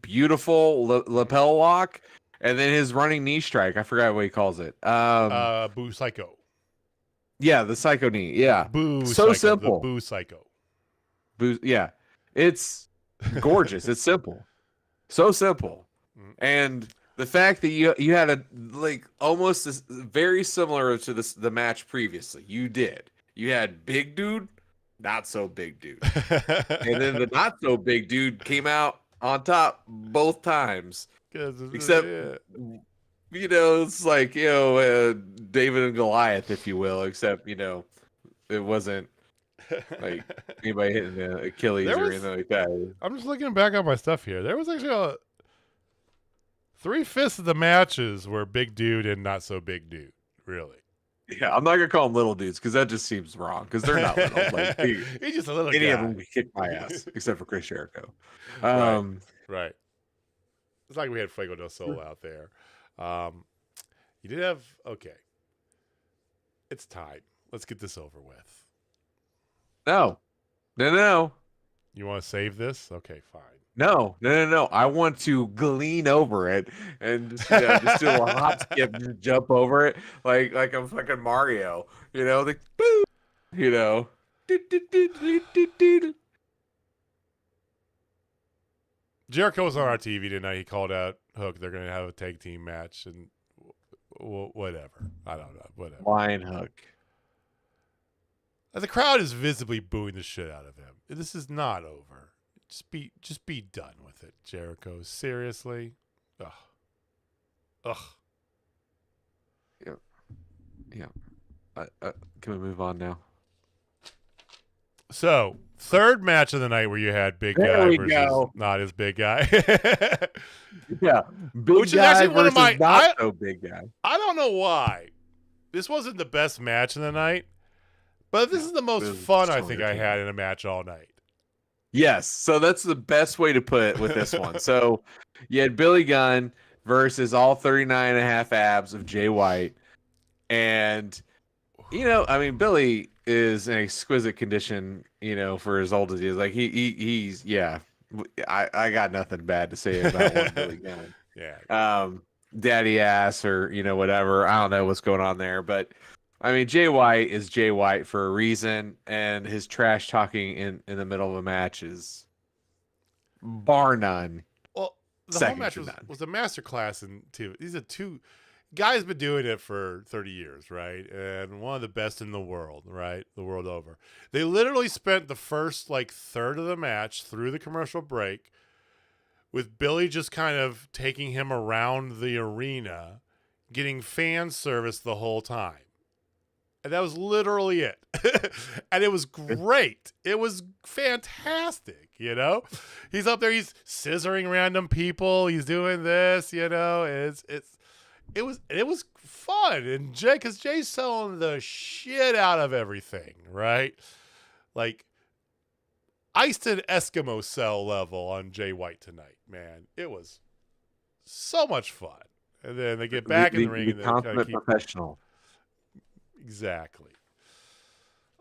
beautiful lapel lock, and then his running knee strike. I forgot what he calls it. Boo Psycho. Yeah, the Psycho knee. Yeah, Boo. So Psycho, simple. The Boo Psycho. Boo. Yeah, it's gorgeous. It's simple, so simple, and the fact that you had a almost very similar to the match previously. You had big dude, not so big dude, and then the not so big dude came out on top both times. Except, it's like David and Goliath, if you will. Except it wasn't like anybody hitting the Achilles or anything like that. I'm just looking back on my stuff here. There was actually 3/5 of the matches were big dude and not so big dude. Really? Yeah, I'm not gonna call them little dudes because that just seems wrong. Because they're not little. Like, he's just a little guy. Any of them would kick my ass, except for Chris Jericho. Right. It's like we had Fuego del Sol out there. You did have It's tied. Let's get this over with. No. You want to save this? Okay, fine. No. I want to glean over it and just do a little hop skip, just jump over it like I'm fucking Mario. Like boo. Jericho was on our TV tonight. He called out Hook. They're going to have a tag team match and whatever. I don't know. Whatever. Lion Hook. The crowd is visibly booing the shit out of him. This is not over. Just be done with it, Jericho. Seriously. Ugh. Yeah. Can we move on now? So, third match of the night where you had big There guy we versus go. not as big guy. Yeah, big Which is guy actually one of versus my not so big guy. I don't know why. This wasn't the best match of the night, but this is the most fun I think I had in a match all night. Yes, so that's the best way to put it with this one. So you had Billy Gunn versus all 39 and a half abs of Jay White. And, I mean, Billy is in exquisite condition, for as old as he is. Like, he's, yeah, I got nothing bad to say about one Billy Gunn. Yeah. Daddy ass or, whatever. I don't know what's going on there. But, I mean, Jay White is Jay White for a reason. And his trash talking in the middle of a match is bar none. Well, the whole match was a masterclass in two. These are two guys been doing it for 30 years, right? And one of the best in the world, right? The world over. They literally spent the first third of the match through the commercial break with Billy just kind of taking him around the arena, getting fan service the whole time. And that was literally it. And it was great. It was fantastic, He's up there, he's scissoring random people, he's doing this, it was fun. And because Jay's selling the shit out of everything, right? Like iced and Eskimo cell level on Jay White tonight, man. It was so much fun. And then they get back in the ring and they kind of keep professional. Exactly.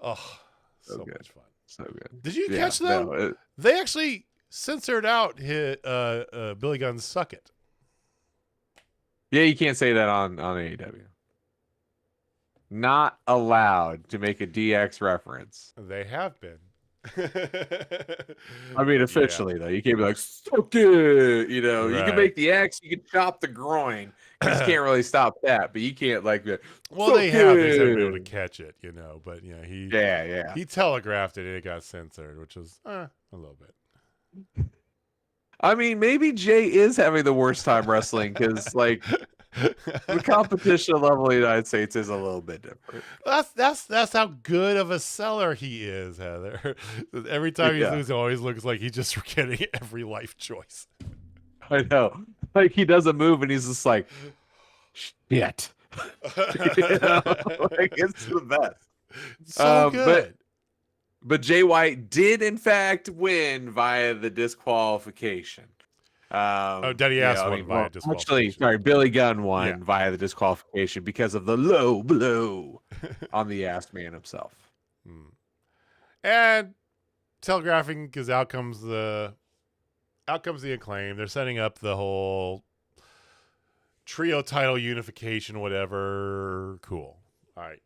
Oh, so much fun. So good. Did you catch them? No, they actually censored out Billy Gunn's "Suck It." Yeah, you can't say that on AEW. Not allowed to make a DX reference. They have been. I mean, officially though, you can't be like "suck it." You can make the X, you can chop the groin. You just can't really stop that, but you can't well, they have been able to catch it, But he telegraphed it and it got censored, which was a little bit. I mean, maybe Jay is having the worst time wrestling because the competition level in the United States is a little bit different. That's how good of a seller he is, Heather. Every time he's losing, it always looks like he's just getting every life choice. I know. He does a move and he's just like, shit. It's the best. So good. But Jay White did, in fact, win via the disqualification. Daddy Ass won via disqualification. Actually, sorry, Billy Gunn won via the disqualification because of the low blow on the ass man himself. And telegraphing, because out comes the Acclaim. They're setting up the whole trio title unification, whatever. Cool. All right.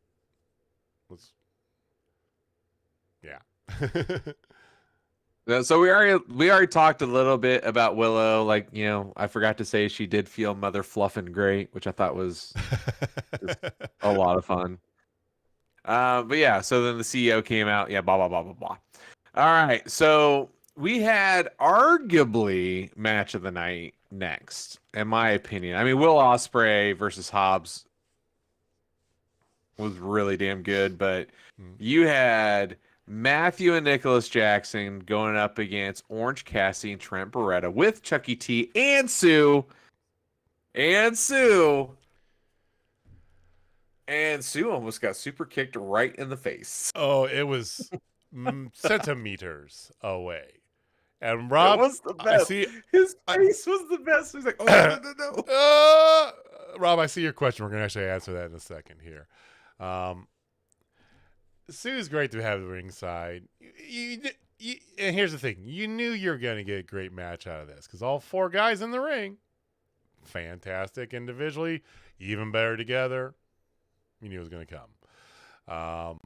So we already talked a little bit about Willow. I forgot to say she did feel mother fluffing great, which I thought was a lot of fun. But yeah, so then the CEO came out. Yeah, blah blah blah blah blah. All right, so we had arguably match of the night next, in my opinion. I mean, Will Ospreay versus Hobbs was really damn good, but you had Matthew and Nicholas Jackson going up against Orange Cassidy and Trent Beretta with Chucky T and Sue. And Sue almost got super kicked right in the face. Oh, it was centimeters away. And Rob, it was the best. His face was the best. He's like, oh, no. Rob, I see your question. We're going to actually answer that in a second here. Sue's great to have the ringside. And here's the thing. You knew you were going to get a great match out of this because all four guys in the ring, fantastic individually, even better together. You knew it was going to come.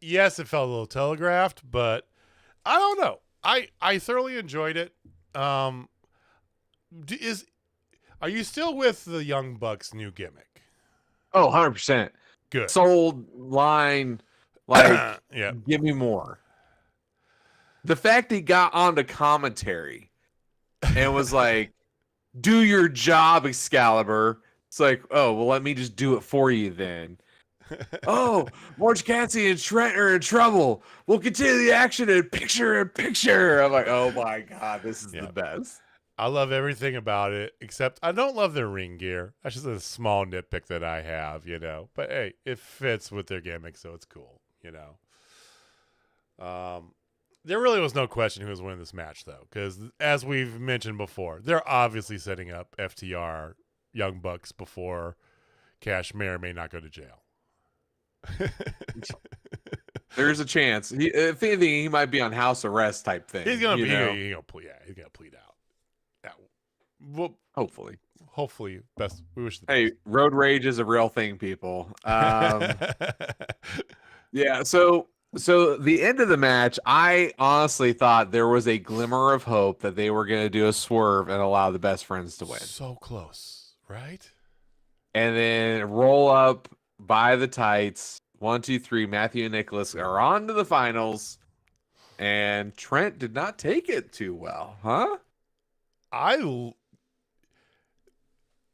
Yes, it felt a little telegraphed, but I don't know. I thoroughly enjoyed it. Are you still with the Young Bucks' new gimmick? Oh, 100%. Good. Sold line, give me more. The fact he got onto commentary and was like, "Do your job, Excalibur." It's like, oh well, let me just do it for you then. Oh, Orange Cassidy and Trent are in trouble. We'll continue the action in picture in picture. I'm like, oh my god, this is the best. I love everything about it, except I don't love their ring gear. That's just a small nitpick that I have, But hey, it fits with their gimmick, so it's cool, There really was no question who was winning this match, though, because as we've mentioned before, they're obviously setting up FTR Young Bucks before Cash may or may not go to jail. There's a chance. If anything, he might be on house arrest type thing. He's gonna plead out. Well, hopefully. Best. We wish. Hey, road rage is a real thing, people. Yeah. So the end of the match, I honestly thought there was a glimmer of hope that they were going to do a swerve and allow the best friends to win. So close, right? And then roll up by the tights. 1, 2, 3. Matthew and Nicholas are on to the finals, and Trent did not take it too well, huh?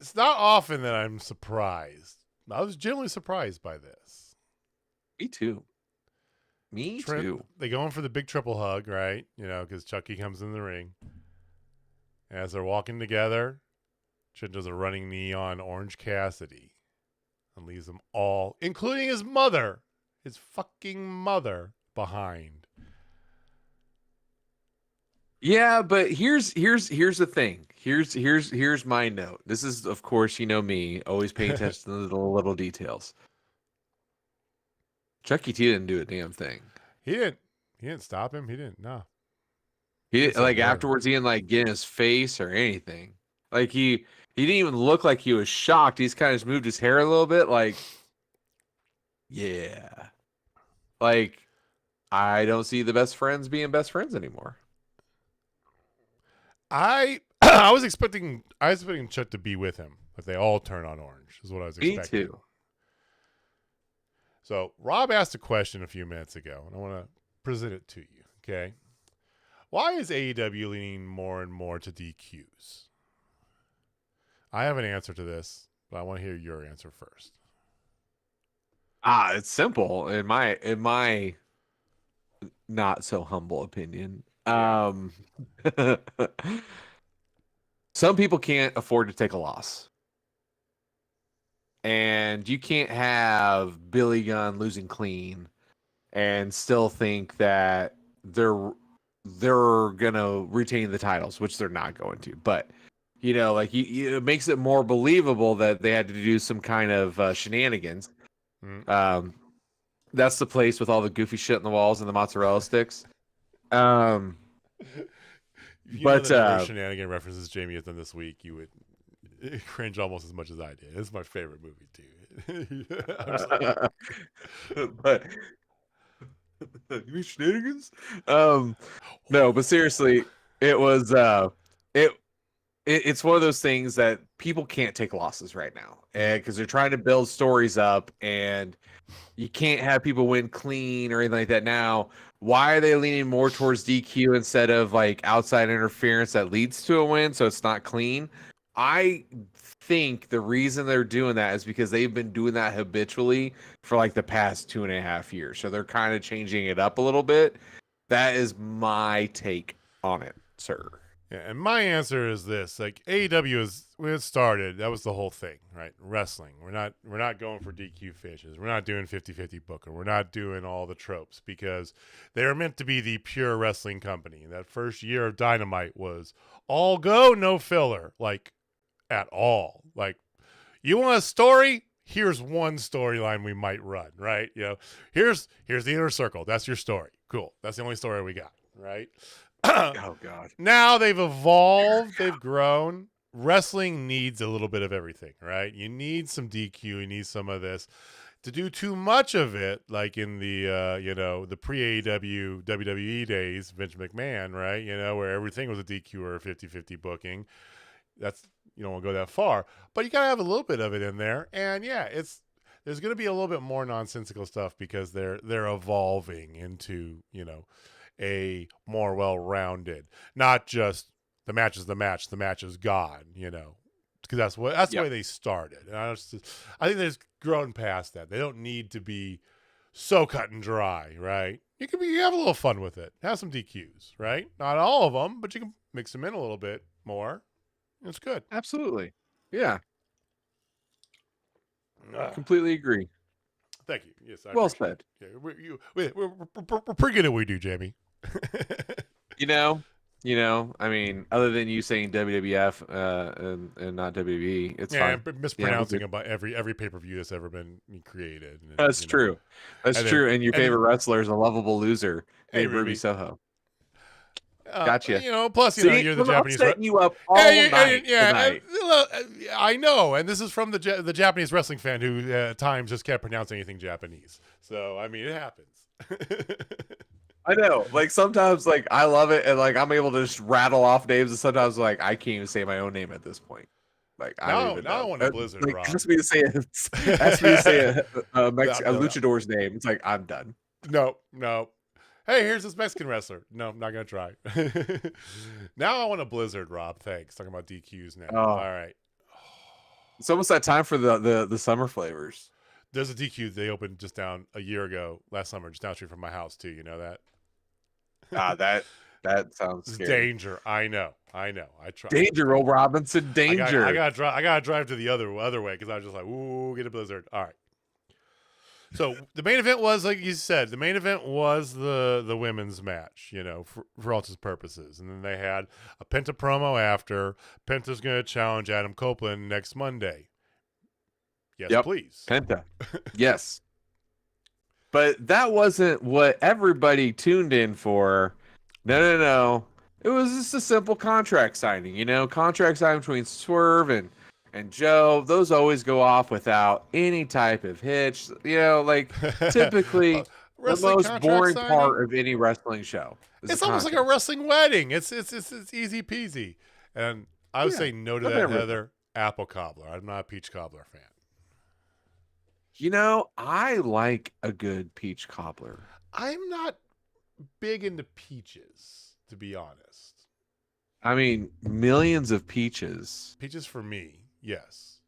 It's not often that I'm surprised. I was genuinely surprised by this. Me too. They go in for the big triple hug, right? Because Chucky comes in the ring. As they're walking together, Trent does a running knee on Orange Cassidy and leaves them all, including his fucking mother, behind. Yeah, but here's the thing. Here's my note. This is, of course, me, always paying attention to the little details. Chucky T didn't do a damn thing. He didn't stop him. He didn't. No. He didn't, afterwards. He didn't get in his face or anything. Like he didn't even look like he was shocked. He's kind of just moved his hair a little bit. Like, yeah. Like, I don't see the best friends being best friends anymore. I was expecting Chuck to be with him, but they all turn on Orange, is what I was expecting. Me too. So Rob asked a question a few minutes ago, and I want to present it to you. Okay, why is AEW leaning more and more to DQs? I have an answer to this, but I want to hear your answer first. It's simple in my not so humble opinion. Some people can't afford to take a loss. And you can't have Billy Gunn losing clean and still think that they're gonna retain the titles, which they're not going to. But it makes it more believable that they had to do some kind of shenanigans. Mm. That's the place with all the goofy shit in the walls and the mozzarella sticks. But shenanigan references Jamie has done this week, you would cringe almost as much as I did. It's my favorite movie too. But you mean shenanigans? No, but seriously, it was it's one of those things that people can't take losses right now, and because they're trying to build stories up, and you can't have people win clean or anything like that. Now, why are they leaning more towards DQ instead of like outside interference that leads to a win, so it's not clean? I think the reason they're doing that is because they've been doing that habitually for like the past 2.5 years. So they're kind of changing it up a little bit. That is my take on it, sir. Yeah, and my answer is this: like AEW is when it started, that was the whole thing, right? Wrestling. We're not going for DQ finishes. We're not doing 50-50 booker. We're not doing all the tropes because they are meant to be the pure wrestling company. And that first year of Dynamite was all go, no filler, like at all. Like, you want a story? Here's one storyline we might run, right? Here's the Inner Circle. That's your story. Cool. That's the only story we got, right? Oh God. Now they've evolved, they've grown. Wrestling needs a little bit of everything, right? You need some DQ, you need some of this. To do too much of it, like in the the pre-AEW WWE days, Vince McMahon, right? Where everything was a DQ or a 50-50 booking. That's, you don't want to go that far, but you gotta have a little bit of it in there. And yeah, there's gonna be a little bit more nonsensical stuff because they're evolving into, a more well-rounded, not just the match is the match is God, because that's the way they started. And I think they've grown past that. They don't need to be so cut and dry, right? You have a little fun with it. Have some DQs, right? Not all of them, but you can mix them in a little bit more. It's good. Absolutely. Yeah. Completely agree. Thank you. Yes, I Well appreciate said. it. Yeah, we're pretty good at what we do, Jamie. I mean, other than you saying WWF and not WWE, it's fine. Mispronouncing about every pay-per-view that's ever been created. And, That's true. That's true. And your favorite wrestler is a lovable loser named Ruby Soho. Gotcha. Plus, See, you're the I'm Japanese. setting you up all night tonight. I know, and this is from the Japanese wrestling fan who at times just can't pronounce anything Japanese. So, I mean, it happens. I know. Like, sometimes, like, I love it, and, like, I'm able to just rattle off names, and sometimes, like, I can't even say my own name at this point. Like, I don't even know. I want a Blizzard, like, Rob. ask me to say a luchador's name. It's like, I'm done. No. Hey, here's this Mexican wrestler. No, I'm not going to try. Now I want a Blizzard, Rob. Thanks. Talking about DQs now. All right. It's almost that time for the summer flavors. There's a DQ they opened just down a year ago, last summer, just down the street from my house, too. You know that? That sounds scary. Danger. I know. I try. Danger, old Robinson. Danger. I gotta drive to the other way because I was just like, ooh, get a Blizzard. All right. So the main event was, like you said, the women's match, for all intents purposes. And then they had a Penta promo after. Penta's going to challenge Adam Copeland next Monday. Yes, please. Penta. Yes. But that wasn't what everybody tuned in for. No. It was just a simple contract signing, contract signing between Swerve and Joe. Those always go off without any type of hitch. Like typically the most boring part of any wrestling show. It's almost like a wrestling wedding. It's easy peasy. And I would say no to that, Heather. Apple cobbler. I'm not a peach cobbler fan. I like a good peach cobbler. I'm not big into peaches, to be honest. I mean, millions of peaches. Peaches for me, yes.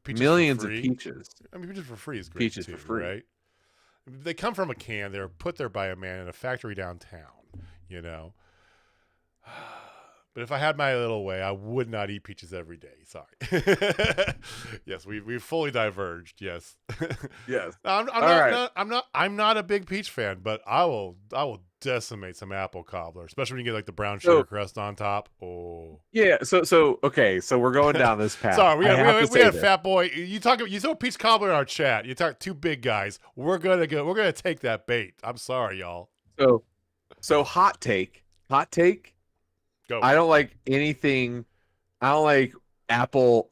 Peaches millions of peaches. I mean, peaches for free is great peaches too, for free, right? They come from a can. They're put there by a man in a factory downtown, But if I had my little way, I would not eat peaches every day. Sorry. Yes, we've fully diverged. Yes. Yes. I'm not a big peach fan, but I will decimate some apple cobbler, especially when you get like the brown sugar crust on top. Oh. Yeah. So okay. So we're going down this path. Sorry, we had Fat Boy. You throw peach cobbler in our chat. You talk two big guys. We're gonna take that bait. I'm sorry, y'all. So hot take. Go. I don't like anything. I don't like apple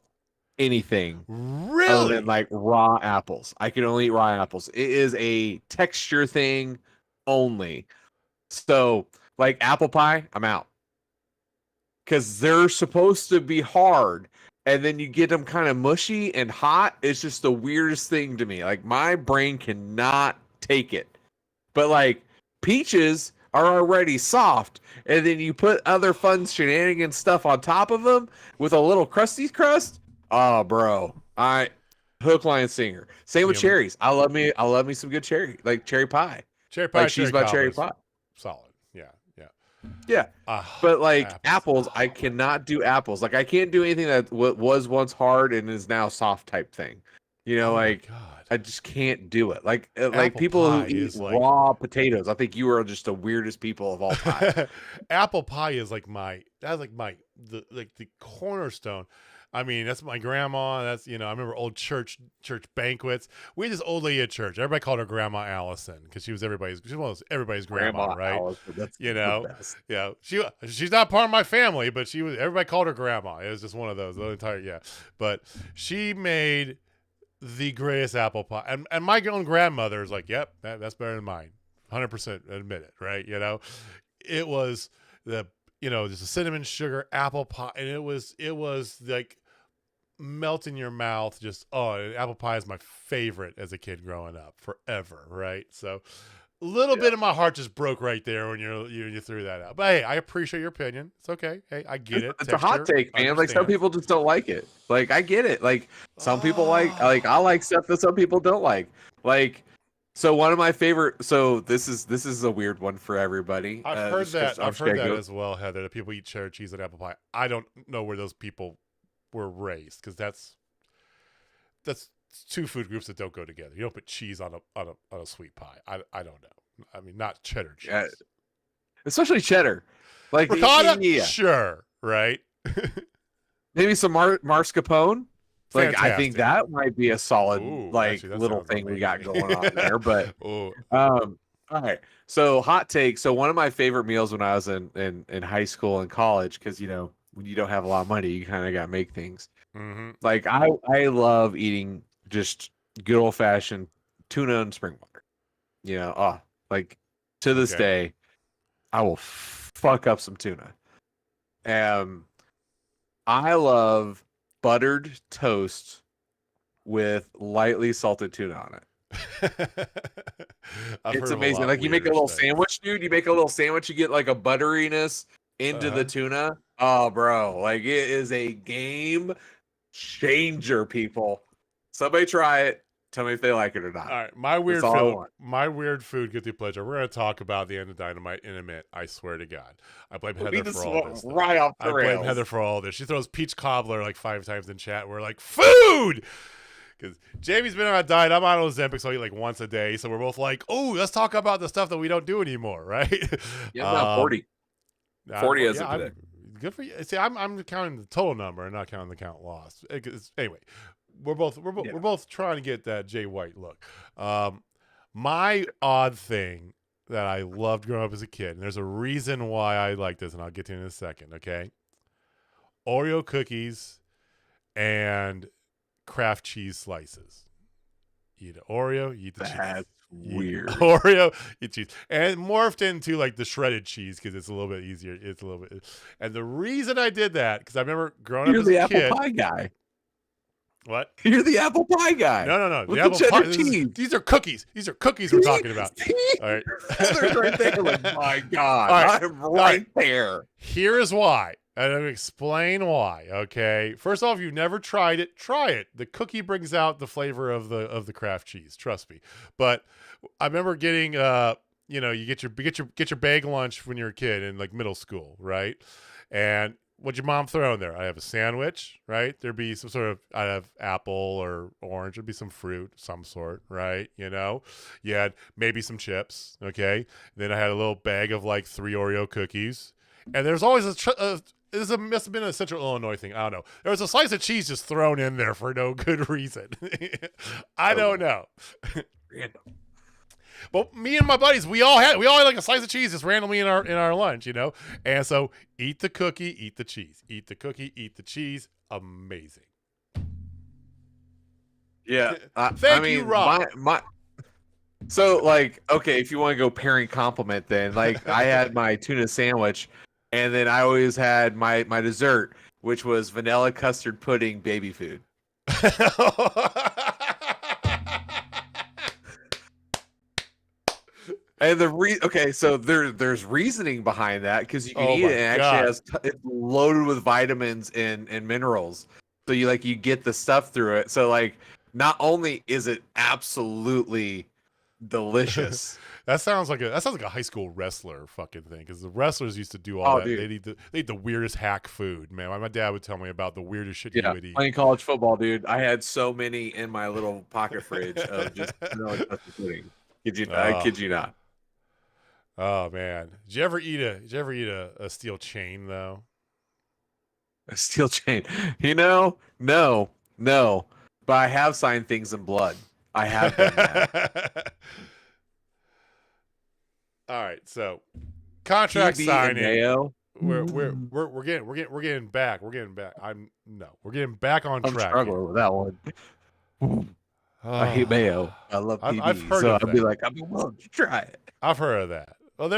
anything. Really? Other than like raw apples. I can only eat raw apples. It is a texture thing only. So like apple pie, I'm out. Because they're supposed to be hard. And then you get them kind of mushy and hot. It's just the weirdest thing to me. Like my brain cannot take it. But like peaches are already soft, and then you put other fun shenanigans stuff on top of them with a little crusty crust. Oh, bro, hook, line, singer. Same with cherries. I love me some good cherry pie. Cherry pie, like she's my cherry pie. Solid, yeah. But like apples, I cannot do apples. Like I can't do anything that was once hard and is now soft type thing. I just can't do it. Like people who eat raw potatoes. I think you are just the weirdest people of all time. Apple pie is the cornerstone. I mean, that's my grandma. That's I remember old church banquets. We had this old lady at church. Everybody called her Grandma Allison because she's everybody's grandma, right? Allison, that's yeah. She's not part of my family, but everybody called her Grandma. It was just one of those. But she made the greatest apple pie, and my own grandmother is like, yep, that's better than mine, 100% admit it, right? It was just a cinnamon sugar apple pie, and it was like melt in your mouth. Just apple pie is my favorite as a kid growing up forever, right? So little bit of my heart just broke right there when you threw that out. But hey, I appreciate your opinion. It's okay. Hey, I get it. It's a hot take, man. Understand. Like some people just don't like it. Like I get it. Like some people like I like stuff that some people don't like. Like so one of my favorite. So this is a weird one for everybody. I've heard that. I've heard that as well, Heather. That people eat cheddar cheese and apple pie. I don't know where those people were raised because that's two food groups that don't go together. You don't put cheese on a sweet pie. I don't know. I mean, not cheddar cheese. Yeah. Especially cheddar. Like ricotta? Yeah. Sure, right? Maybe some mascarpone. Like Fantastic. I think that might be a solid little thing we got going on there. But all right. So hot take. So one of my favorite meals when I was in high school and college, because when you don't have a lot of money, you kind of got to make things. Mm-hmm. Like I love eating just good old fashioned tuna and spring water. Like to this day, I will fuck up some tuna. I love buttered toast with lightly salted tuna on it. It's amazing. Like you make a little sandwich, dude. You make a little sandwich, you get like a butteriness into the tuna. Oh, bro. Like it is a game changer, people. Somebody try it. Tell me if they like it or not. All right, my weird food guilty pleasure. We're going to talk about the end of Dynamite in a minute. I swear to God, I blame Heather for all this. Right off the rails. I blame Heather for all this. She throws peach cobbler like 5 times in chat. We're like food because Jamie's been on a diet. I'm on Ozempic, so I eat like once a day. So we're both like, oh, let's talk about the stuff that we don't do anymore, right? Yeah, about 40. 40 as of today. Good for you. See, I'm counting the total number and not counting the count lost. Anyway. We're both trying to get that Jay White look. My odd thing that I loved growing up as a kid, and there's a reason why I like this, and I'll get to it in a second, okay? Oreo cookies and Kraft cheese slices. You eat an Oreo, you eat the cheese. That's weird. Oreo, eat cheese. And it morphed into like the shredded cheese because it's a little bit easier. It's a little bit. And the reason I did that, because I remember growing up as a kid. You're the apple pie guy. What? You're the apple pie guy. No. The apple pie. These are cookies. These are cookies we're talking about. All right. Heather's right there. Like, my God. I'm right there. Here is why. And I'm going to explain why. Okay. First off, if you've never tried it, try it. The cookie brings out the flavor of the Kraft cheese. Trust me. But I remember getting you get your bag lunch when you're a kid in like middle school, right? And what'd your mom throw in there? I have a sandwich, right? There'd be some sort of, I have apple or orange. There'd be some fruit, some sort, right? You had maybe some chips, okay? Then I had a little bag of like 3 Oreo cookies. And there's always must have been a Central Illinois thing. I don't know. There was a slice of cheese just thrown in there for no good reason. I don't know. Random. But me and my buddies, we all had like a slice of cheese just randomly in our lunch, And so eat the cookie, eat the cheese. Eat the cookie, eat the cheese. Amazing. Yeah. Thank you, Rob. So like, okay, if you want to go pairing compliment, then like I had my tuna sandwich, and then I always had my dessert, which was vanilla custard pudding baby food. And so there's reasoning behind that because you can eat it and actually it's loaded with vitamins and minerals. So you get the stuff through it. So like not only is it absolutely delicious. That sounds like a high school wrestler fucking thing because the wrestlers used to do all that. Dude. They eat the weirdest hack food, man. My dad would tell me about the weirdest shit he would eat. Playing college football, dude. I had so many in my little pocket fridge of just custard pudding. I kid you not. Oh man, did you ever eat a steel chain though? A steel chain? No. But I have signed things in blood. I have done that. All right, so contract signing. Mayo. We're getting back. We're getting back. We're getting back on track. I'm struggling with that one. I hate mayo. I love PB. I've heard so of I'd that. be like, I'd be willing to try it. I've heard of that. Well,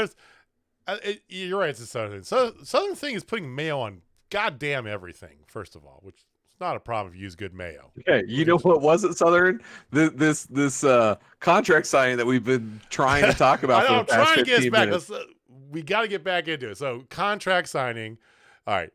you're right. It's a southern thing. Southern thing is putting mayo on goddamn everything. First of all, which is not a problem if you use good mayo. Okay, you know what wasn't Southern? This contract signing that we've been trying to talk about I know, for I'm the past trying to get us 15 back. minutes. We got to get back into it. So contract signing. All right.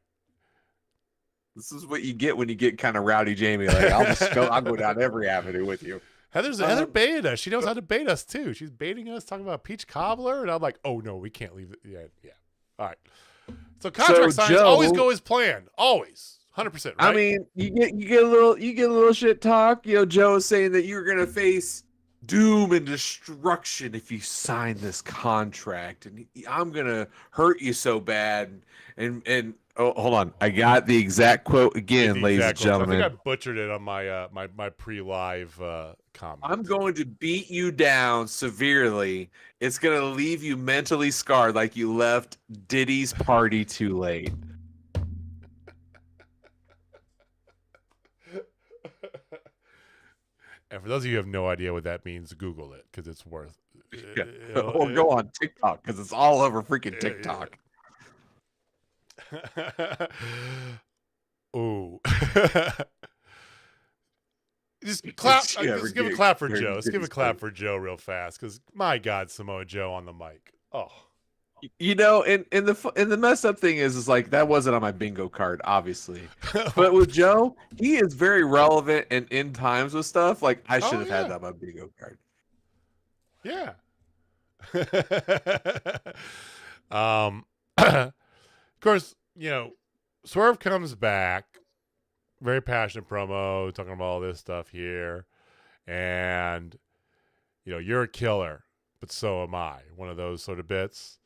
This is what you get when you get kind of rowdy, Jamie. Like I'll go down every avenue with you. Heather baited us. She knows how to bait us too. She's baiting us, talking about peach cobbler, and I'm like, oh no, we can't leave it. Yeah. All right. So contract signings always go as planned. Always. 100%. Right? I mean, you get a little shit talk. You know, Joe is saying that you're gonna face doom and destruction if you sign this contract, and I'm gonna hurt you so bad. And oh, hold on, I got the exact quote again, ladies and gentlemen. I think I butchered it on my my pre-live comment. I'm going to beat you down severely. It's gonna leave you mentally scarred, like you left Diddy's party too late. And for those of you who have no idea what that means, Google it because it's worth. Or go on TikTok because it's all over freaking TikTok. Ooh. Just clap. Just give a clap for Joe. Let's give a clap for Joe real fast because my God, Samoa Joe on the mic. Oh. You know, and the messed up thing is like that wasn't on my bingo card, obviously. But with Joe, he is very relevant and in times with stuff. Like I should have had that on my bingo card. Yeah. Of course, you know, Swerve comes back, very passionate promo, talking about all this stuff here, and you know, you're a killer, but so am I. One of those sort of bits.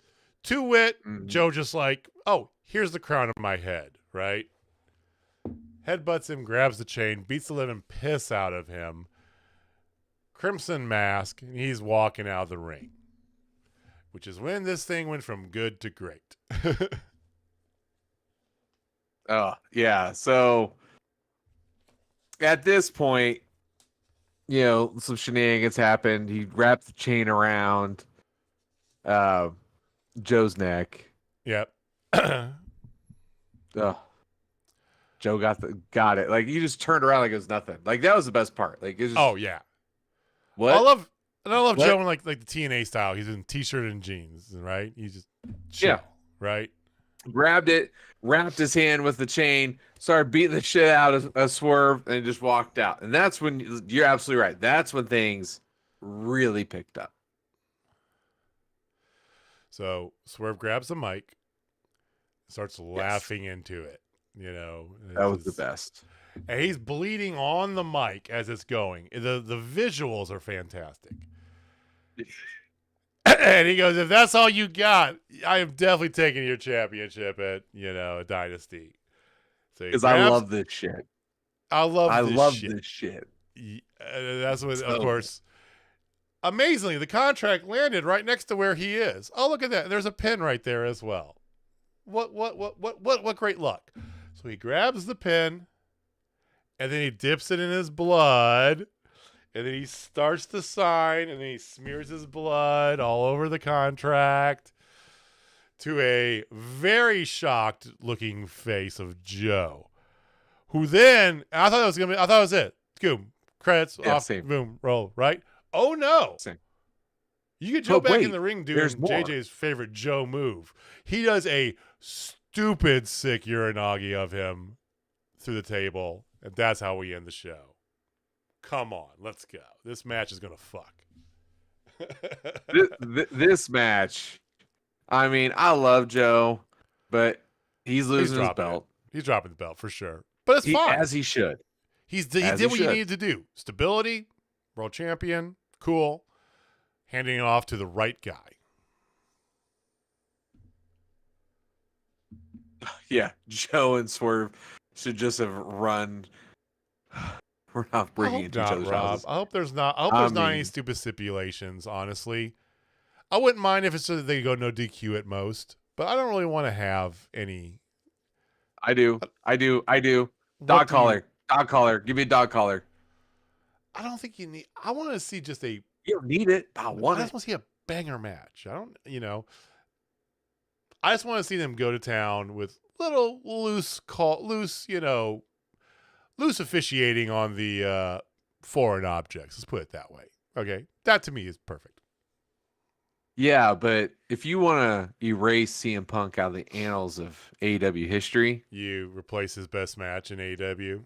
To wit, Joe just like, oh, here's the crown of my head, right? Headbutts him, grabs the chain, beats the living piss out of him. Crimson mask, and he's walking out of the ring. Which is when this thing went from good to great. Oh, yeah. So at this point, you know, some shenanigans happened. He wrapped the chain around Joe's neck. Yep. Oh. Joe got it. Like you just turned around like it was nothing. Like that was the best part. Like it's just, oh yeah. What? I love Joe in like the TNA style. He's in t-shirt and jeans, right? He's just chill, right? Grabbed it, wrapped his hand with the chain, started beating the shit out of a Swerve, and just walked out. And that's when you're absolutely right. That's when things really picked up. So Swerve grabs the mic, starts laughing into it. You know, that was the best. And he's bleeding on the mic as it's going. The visuals are fantastic. And he goes, if that's all you got, I am definitely taking your championship at, you know, Dynasty. Because I love this shit. I love this shit. That's what, of course. Amazingly, the contract landed right next to where he is. Oh, look at that. There's a pin right there as well. What great luck. So he grabs the pin, and then he dips it in his blood, and then he starts to sign, and then he smears his blood all over the contract to a very shocked looking face of Joe, who then, I thought it was it. Boom, credits, off, same. boom, roll, right? Oh no. Same. You get Joe back in the ring doing JJ's favorite Joe move. He does a stupid sick uranagi of him through the table, and that's how we end the show. Come on, let's go. This match is gonna fuck. this match, I mean, I love Joe, but he's losing his belt. He's dropping the belt for sure, but it's fine, as he should. He did what he needed to do. Stability, world champion, cool. Handing it off to the right guy. Yeah, Joe and Swerve should just have run. We're not bringing into each other's houses. I hope there's not. I hope there's not any stupid stipulations. Honestly, I wouldn't mind if it's so that they go no DQ at most, but I don't really want to have any. I do. Dog collar. Dog collar. Give me a dog collar. I don't think you need. I want to see just a. You don't need it. I just want to see a banger match. I don't. You know. I just want to see them go to town with little loose, you know, loose officiating on the foreign objects. Let's put it that way. Okay, that to me is perfect. Yeah, but if you want to erase CM Punk out of the annals of AEW history, You replace his best match in AEW.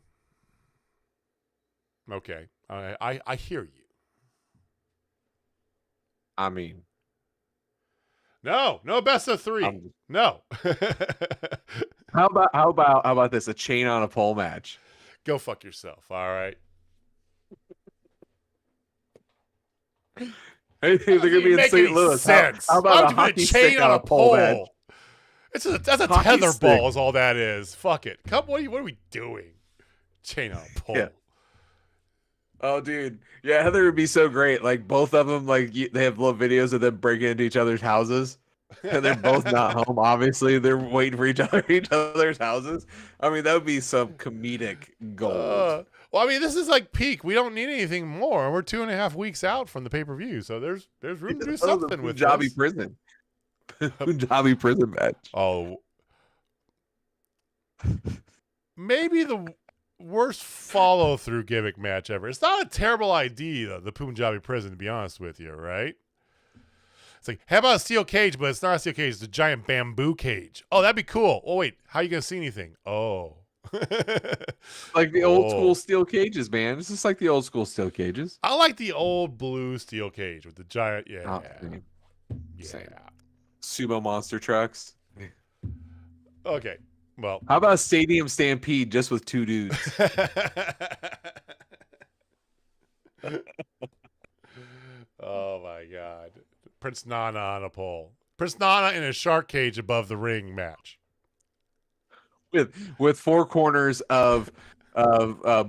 Okay, I hear you. I mean, No best of 3. No. how about this? A chain on a pole match. Go fuck yourself. All right. Hey, they're gonna be in St. Louis. Sense. How Why about would a you put hockey stick on a pole match? That's a Hockey tether stick. ball is all that is. Fuck it. What are we doing? Chain on a pole. Yeah. Oh, dude. Yeah, Heather would be so great. Like, both of them, like, they have little videos of them breaking into each other's houses. And they're both not home, obviously. They're waiting for each other's houses. I mean, that would be some comedic gold. Well, I mean, this is like peak. We don't need anything more. We're 2.5 weeks out from the pay-per-view, so there's room to do something with Punjabi this. prison. Punjabi prison match. Oh. Maybe the worst follow-through gimmick match ever. It's not a terrible idea, the Punjabi prison, to be honest with you, right? It's like, how about a steel cage, but it's not a steel cage. It's a giant bamboo cage. Oh, that'd be cool. Oh, wait. How are you going to see anything? Oh. Like the old school steel cages, man. It's just like the old school steel cages. I like the old blue steel cage with the giant, Same. Sumo monster trucks. Okay. Well, how about a stadium stampede just with 2 dudes? Oh my God. Prince Nana on a pole. Prince Nana in a shark cage above the ring match. With 4 corners of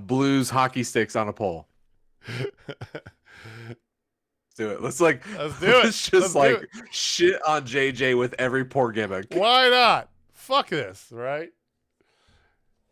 blues hockey sticks on a pole. Let's do it. Let's do it. Let's just shit on JJ with every poor gimmick. Why not? Fuck this, right?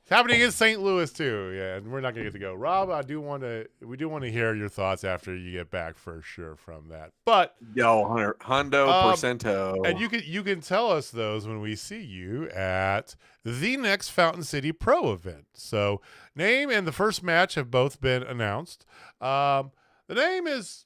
It's happening in St. Louis too. Yeah, and we're not gonna get to go. Rob, we do want to hear your thoughts after you get back for sure from that. But Hundo percento. And you can tell us those when we see you at the next Fountain City Pro event. So name and the first match have both been announced. The name it's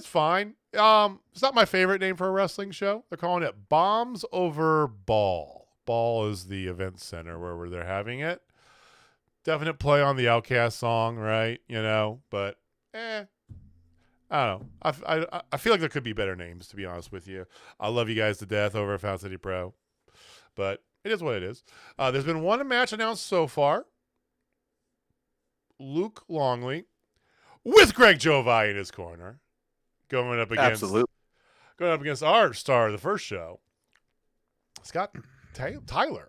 fine. It's not my favorite name for a wrestling show. They're calling it Bombs Over Ball. Ball is the event center where they're having it. Definite play on the Outcast song, right? But I don't know. I feel like there could be better names, to be honest with you. I love you guys to death over at Fountain City Pro, but it is what it is. There's been one match announced so far. Luke Longley with Greg Jovi in his corner, going up against our star of the first show, Scott Tyler.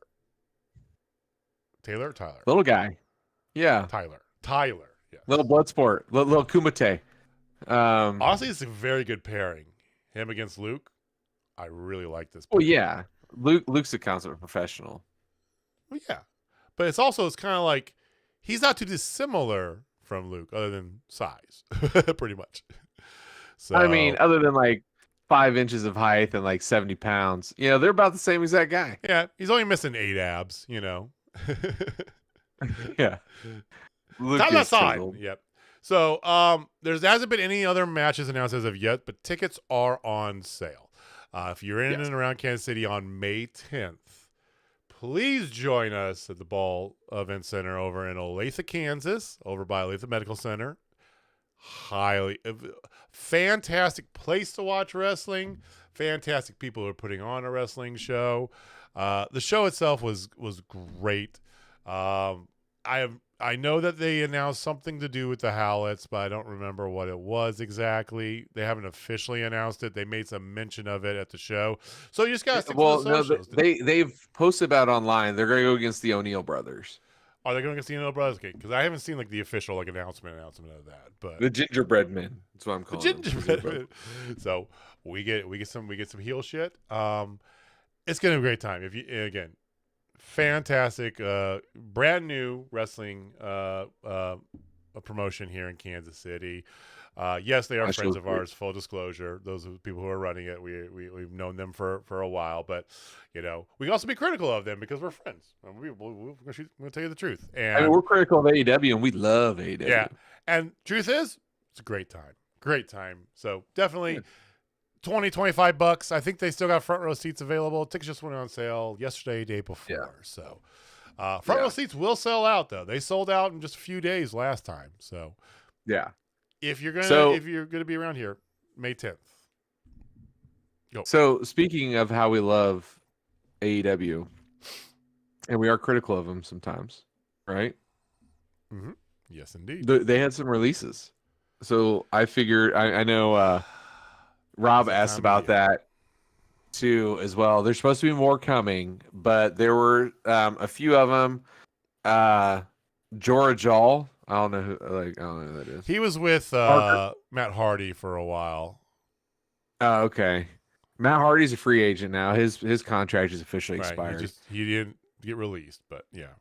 Little guy. Yeah. Tyler. Yeah. Little Bloodsport. Little Kumite. Honestly, it's a very good pairing. Him against Luke. I really like this. Oh yeah. Luke's a consummate professional. Well, yeah. But it's kind of like he's not too dissimilar from Luke other than size. Pretty much. So I mean, other than like 5 inches of height and like 70 pounds. They're about the same exact guy. Yeah, he's only missing 8 abs, Yeah. Tyler. Yep. So there hasn't been any other matches announced as of yet, but tickets are on sale. If you're in and around Kansas City on May 10th, please join us at the Ball Event Center over in Olathe, Kansas, over by Olathe Medical Center. Fantastic place to watch wrestling. Fantastic people who are putting on a wrestling show. The show itself was great. I know that they announced something to do with the Howlets, but I don't remember what it was exactly. They haven't officially announced it. They made some mention of it at the show. So you just got to stick to the socials. They've posted about online. They're going to go against the O'Neill brothers. Are they going against the O'Neill brothers? Okay, because I haven't seen like the official announcement of that. But the Gingerbread Men. That's what I'm calling the Gingerbread Men. So we get some heel shit. It's going to be a great time. Fantastic, brand new wrestling a promotion here in Kansas City. Yes, they are friends of ours. Full disclosure, those are the people who are running it. We've known them for a while, but we can also be critical of them because we're friends. We're going to tell you the truth. And we're critical of AEW, and we love AEW. Yeah, and truth is, it's a great time. So definitely. $25. I think they still got front row seats available. Tickets just went on sale yesterday, day before. Yeah. So front row seats will sell out though. They sold out in just a few days last time. So yeah, if you're gonna be around here, May 10th. Go. So speaking of how we love AEW, and we are critical of them sometimes, right? Mm-hmm. Yes, indeed. They had some releases, so I figured I know. Rob asked about that too as well. There's supposed to be more coming, but there were a few of them. Jorah Jal, I don't know who that is. He was with Matt Hardy for a while. Oh, okay. Matt Hardy's a free agent now. His contract is officially expired. He didn't get released, but yeah.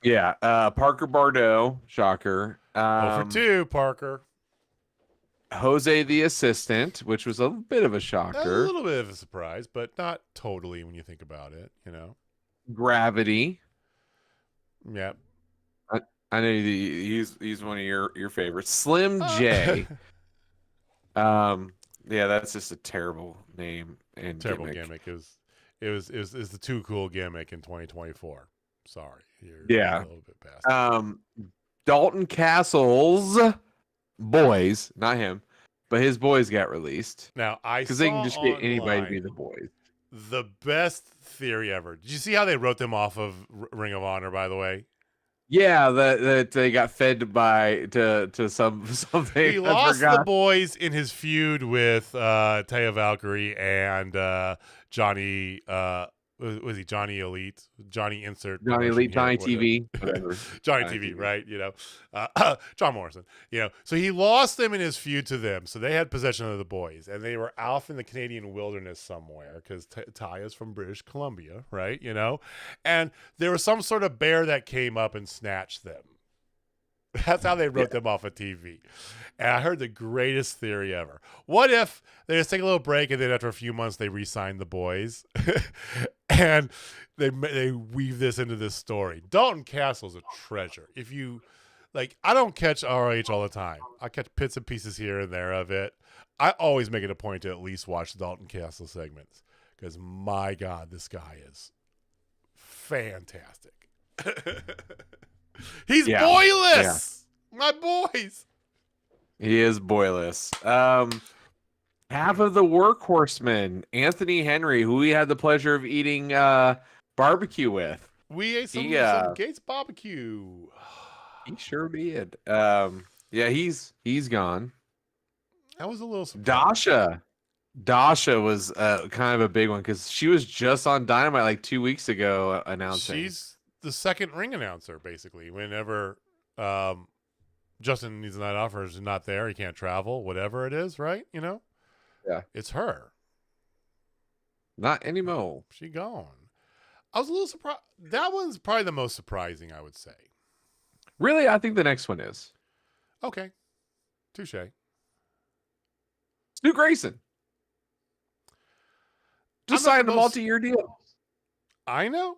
Yeah. Parker Bardot, shocker. 0 for 2, Parker. Jose the Assistant, which was a bit of a shocker. A little bit of a surprise, but not totally when you think about it, Gravity. Yeah. I know he's one of your favorites. Slim J. Yeah, that's just a terrible name and terrible gimmick. It was the too cool gimmick in 2024. Sorry. You're a little bit past. Dalton Castle's boys, not him, but his boys got released. Now because they can just get anybody to be the boys. The best theory ever. Did you see how they wrote them off of Ring of Honor? By the way, yeah, that they got fed to something. He lost the boys in his feud with Taya Valkyrie and Johnny. Was he Johnny Elite? Johnny Insert. Johnny Elite, Johnny TV. Whatever. Johnny TV, right? John Morrison. So he lost them in his feud to them. So they had possession of the boys. And they were off in the Canadian wilderness somewhere because Taya's from British Columbia, right? And there was some sort of bear that came up and snatched them. That's how they wrote them off of TV. And I heard the greatest theory ever. What if they just take a little break and then after a few months they re-sign the boys and they weave this into this story? Dalton Castle's a treasure. If you I don't catch ROH all the time. I catch bits and pieces here and there of it. I always make it a point to at least watch the Dalton Castle segments because my God, this guy is fantastic. He's boyless. Yeah. My boys. He is boyless. Half of the workhorsemen, Anthony Henry, who we had the pleasure of eating barbecue with. We ate some Gates barbecue. He sure did. Yeah, he's gone. That was a little surprising. Dasha was kind of a big one because she was just on Dynamite like 2 weeks ago announcing. She's the second ring announcer, basically. Whenever Justin needs a night off or is not there, he can't travel, whatever it is, right? Yeah. It's her. Not anymore. She gone. I was a little surprised. That one's probably the most surprising, I would say. Really? I think the next one is. Okay. Touche. Stu Grayson. Just signed a multi-year deal. I know.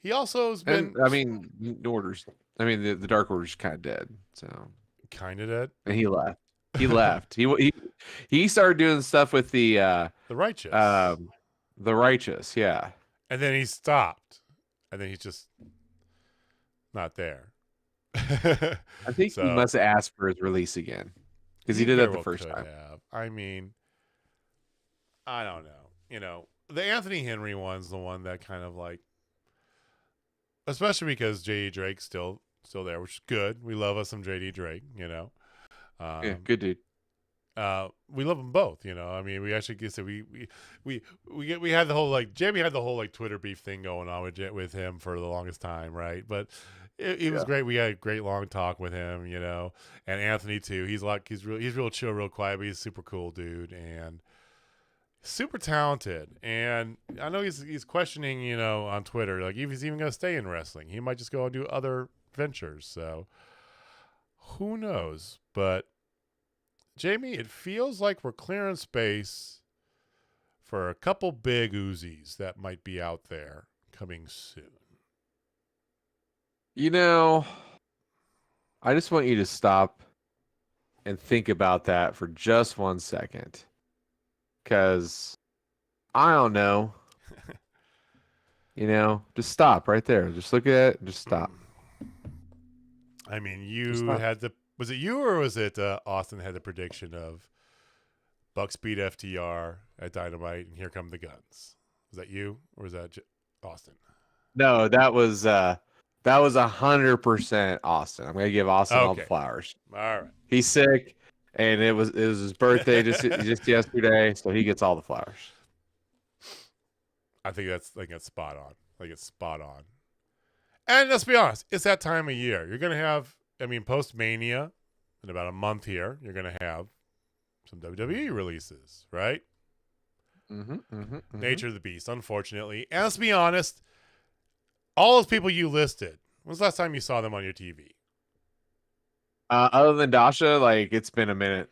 He also has been. The Dark Order's kind of dead. So kind of dead. And he left. He started doing stuff with the Righteous. The Righteous, yeah. And then he stopped. And then he's just not there. I think he must have asked for his release again because he did that the first time. I mean, I don't know. The Anthony Henry one's the one that kind of especially because J.D. Drake's still there, which is good. We love us some J.D. Drake, yeah, good dude. We love them both, I mean, we actually we had the whole Jamie had the whole Twitter beef thing going on with him for the longest time, right? But it was great. We had a great long talk with him, and Anthony too. He's real chill, real quiet, but he's a super cool dude and super talented. And I know he's questioning, on Twitter, if he's even going to stay in wrestling. He might just go and do other ventures. So who knows? But Jamie, it feels like we're clearing space for a couple big Uzis that might be out there coming soon. I just want you to stop and think about that for just 1 second. Because I don't know. Just stop right there. Just look at it and just stop. I mean, was it you or was it Austin had the prediction of Buck Speed FTR at Dynamite and here come the guns? Was that you or was that Austin? No, that was 100% Austin. I'm gonna give Austin all the flowers. All right. He's sick, and it was his birthday just yesterday, so he gets all the flowers. I think that's spot on. It's spot on. And let's be honest, it's that time of year. You're gonna have, post Mania, in about a month here, you're gonna have some WWE releases, right? Nature of the beast, unfortunately. And let's be honest, all those people you listed, when's the last time you saw them on your TV? Other than Dasha, it's been a minute.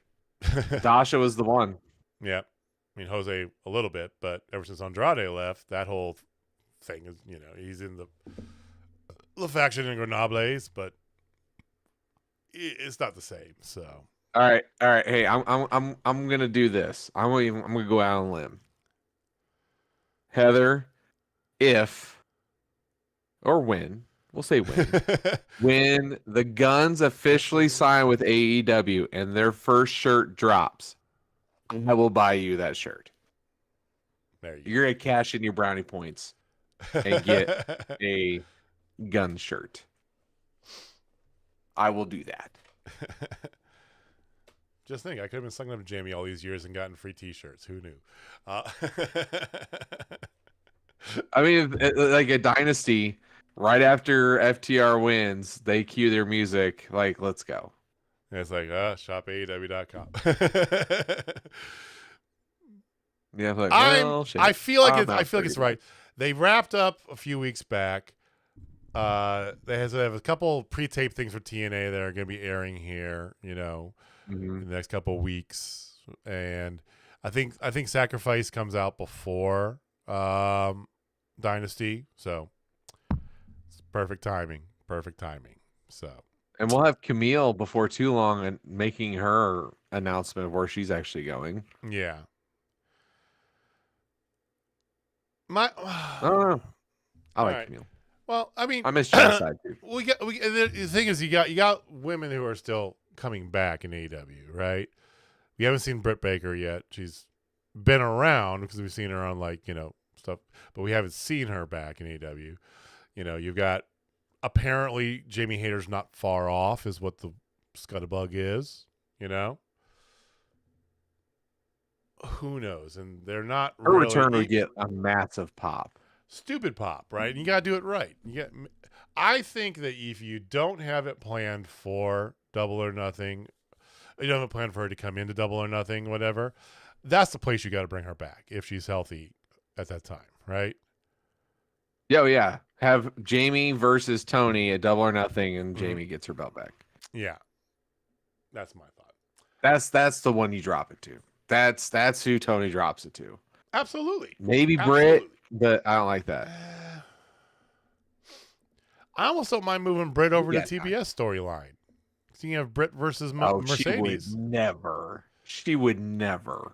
Dasha was the one. Yeah. Jose a little bit, but ever since Andrade left, that whole thing is, he's in the faction in Grenobles, but it's not the same. So. All right. Hey, I'm gonna do this. I'm gonna go out on a limb. Heather, if or when, we'll say when the Guns officially sign with AEW and their first shirt drops, I will buy you that shirt. You're gonna cash in your brownie points and get a Gun shirt. I will do that. Just think, I could have been sucking up to Jamie all these years and gotten free T-shirts. Who knew? Like a Dynasty, right after FTR wins, they cue their music. Let's go. And it's shop AEW.com. Yeah, I feel like it's right. They wrapped up a few weeks back. They have a couple pre-taped things for TNA that are going to be airing here, in the next couple of weeks. And I think Sacrifice comes out before Dynasty, so it's perfect timing. So. And we'll have Camille before too long and making her announcement of where she's actually going. Yeah. I don't know. I like Camille. Well, I miss Genocide too. The thing is, you got women who are still coming back in AEW, right? We haven't seen Britt Baker yet. She's been around because we've seen her on stuff, but we haven't seen her back in AEW. You've got apparently Jamie Hayter's not far off, is what the scuttlebutt is. Who knows? And they're not. Her return would get a massive pop. Stupid pop, right? And you got to do it right. I think that if you don't have it planned for Double or Nothing, you don't have a plan for her to come into Double or Nothing, whatever, that's the place you got to bring her back if she's healthy at that time, right? Yeah. Have Jamie versus Tony at Double or Nothing, and Jamie gets her belt back. Yeah. That's my thought. That's the one you drop it to. That's who Tony drops it to. Absolutely. Maybe Britt, but I don't like that. I almost don't mind moving Britt over to TBS storyline. So you have Britt versus Mercedes. She would never.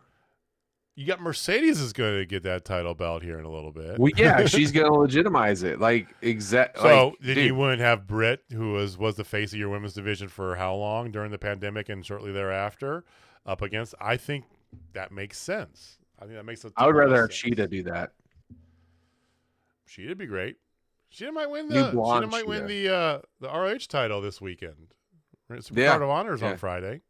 You got Mercedes is going to get that title belt here in a little bit. Well, yeah, she's going to legitimize it. So then you wouldn't have Britt, who was the face of your women's division for how long during the pandemic and shortly thereafter, up against. I think that makes sense. I think that makes a ton I would rather have sense. Cheetah do that. Cheetah'd be great. Cheetah might win the ROH title this weekend. Supercard of Honors on Friday.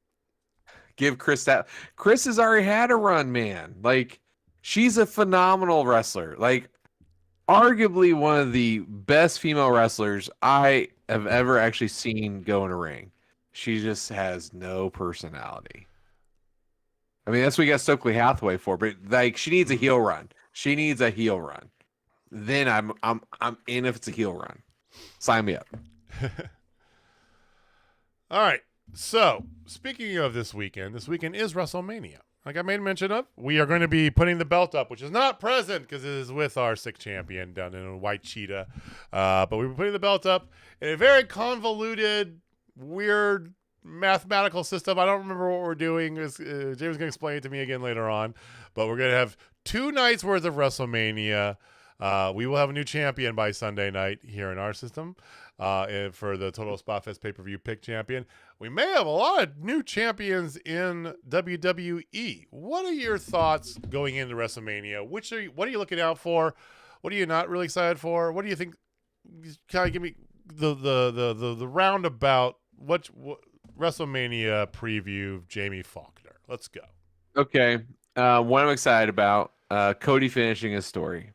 Give Chris that. Chris has already had a run, man. She's a phenomenal wrestler. Arguably one of the best female wrestlers I have ever actually seen go in a ring. She just has no personality. That's what we got Stokely Hathaway for, but she needs a heel run. Then I'm in if it's a heel run. Sign me up. All right. So, speaking of this weekend is WrestleMania. Like I made mention of, we are going to be putting the belt up, which is not present because it is with our sick champion down in a white cheetah. But we're putting the belt up in a very convoluted, weird mathematical system. I don't remember what we're doing. James is going to explain it to me again later on. But we're going to have 2 nights worth of WrestleMania. We will have a new champion by Sunday night here in our system. And for the Total Spotfest pay-per-view pick champion. We may have a lot of new champions in WWE. What are your thoughts going into WrestleMania? What are you looking out for? What are you not really excited for? What do you think? Kind of give me the roundabout what WrestleMania preview, Jamie Faulkner. Let's go. Okay. What I'm excited about, Cody finishing his story.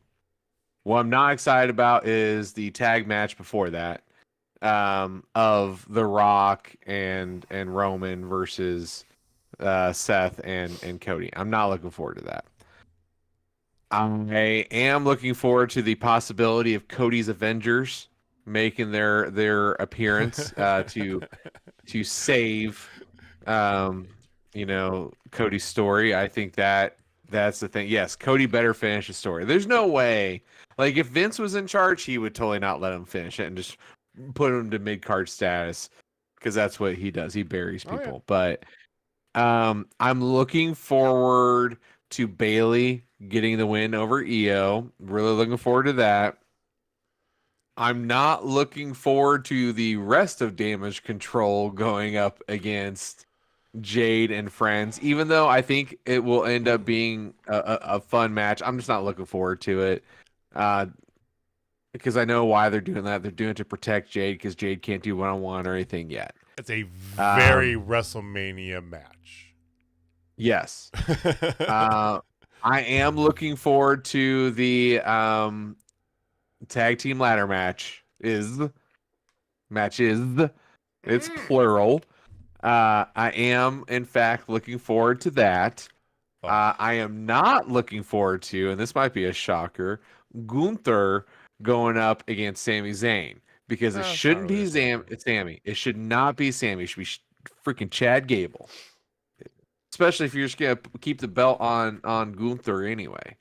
What I'm not excited about is the tag match before that, of The Rock and Roman versus Seth and Cody. I'm not looking forward to that. I am looking forward to the possibility of Cody's Avengers making their appearance to save Cody's story. I think that's the thing. Yes, Cody better finish his story. There's no way. Like, if Vince was in charge, he would totally not let him finish it and just put him to mid-card status, because that's what he does. He buries people. But I'm looking forward to Bayley getting the win over Io. Really looking forward to that. I'm not looking forward to the rest of Damage Control going up against Jade and friends, even though I think it will end up being a fun match. I'm just not looking forward to it. Because I know why they're doing that. They're doing it to protect Jade, because Jade can't do one-on-one or anything yet. It's a very WrestleMania match. Yes. I am looking forward to the tag team ladder match. It's plural. I am, in fact, looking forward to that. I am not looking forward to, and this might be a shocker, Gunther going up against Sami Zayn, because it shouldn't be Sami. It should not be Sami. It should be freaking Chad Gable. Especially if you're just gonna keep the belt on Gunther anyway.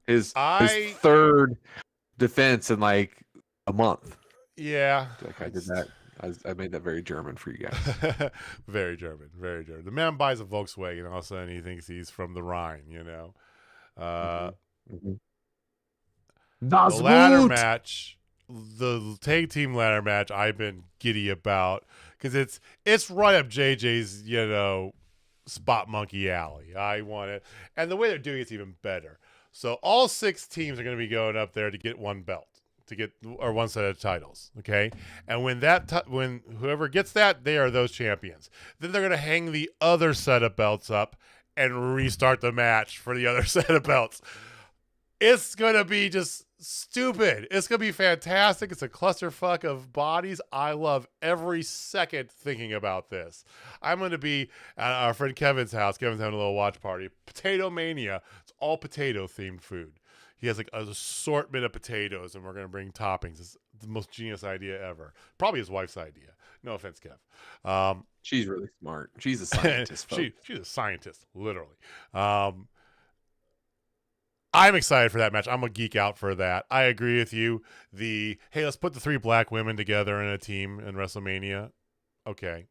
His third defense in like a month. Yeah, like I did that. I made that very German for you guys. Very German, very German. The man buys a Volkswagen, and all of a sudden he thinks he's from the Rhine. The ladder match, the tag team ladder match, I've been giddy about, because it's right up JJ's spot monkey alley. I want it, and the way they're doing it's even better. So all 6 teams are going to be going up there to get one belt, or one set of titles. Okay, and when whoever gets that, they are those champions. Then they're going to hang the other set of belts up and restart the match for the other set of belts. It's going to be just stupid. It's going to be fantastic. It's a clusterfuck of bodies. I love every second thinking about this. I'm going to be at our friend Kevin's house. Kevin's having a little watch party. Potato Mania. It's all potato-themed food. He has like an assortment of potatoes, and we're going to bring toppings. It's the most genius idea ever. Probably his wife's idea. No offense, Kev. She's really smart. She's a scientist. She's a scientist, literally. I'm excited for that match. I'm a geek out for that. I agree with you. Hey, let's put the 3 black women together in a team in WrestleMania. Okay.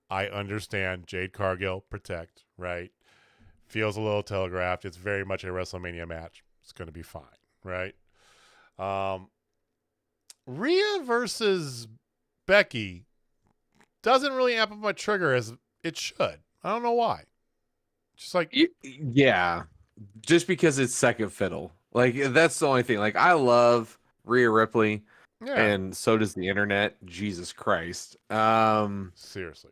I understand. Jade Cargill, protect, right? Feels a little telegraphed. It's very much a WrestleMania match. It's going to be fine, right? Rhea versus Becky doesn't really amp up my trigger as it should. I don't know why. Just like... Yeah. Just because it's second fiddle. Like, that's the only thing. Like, I love Rhea Ripley, and so does the internet. Jesus Christ. Seriously.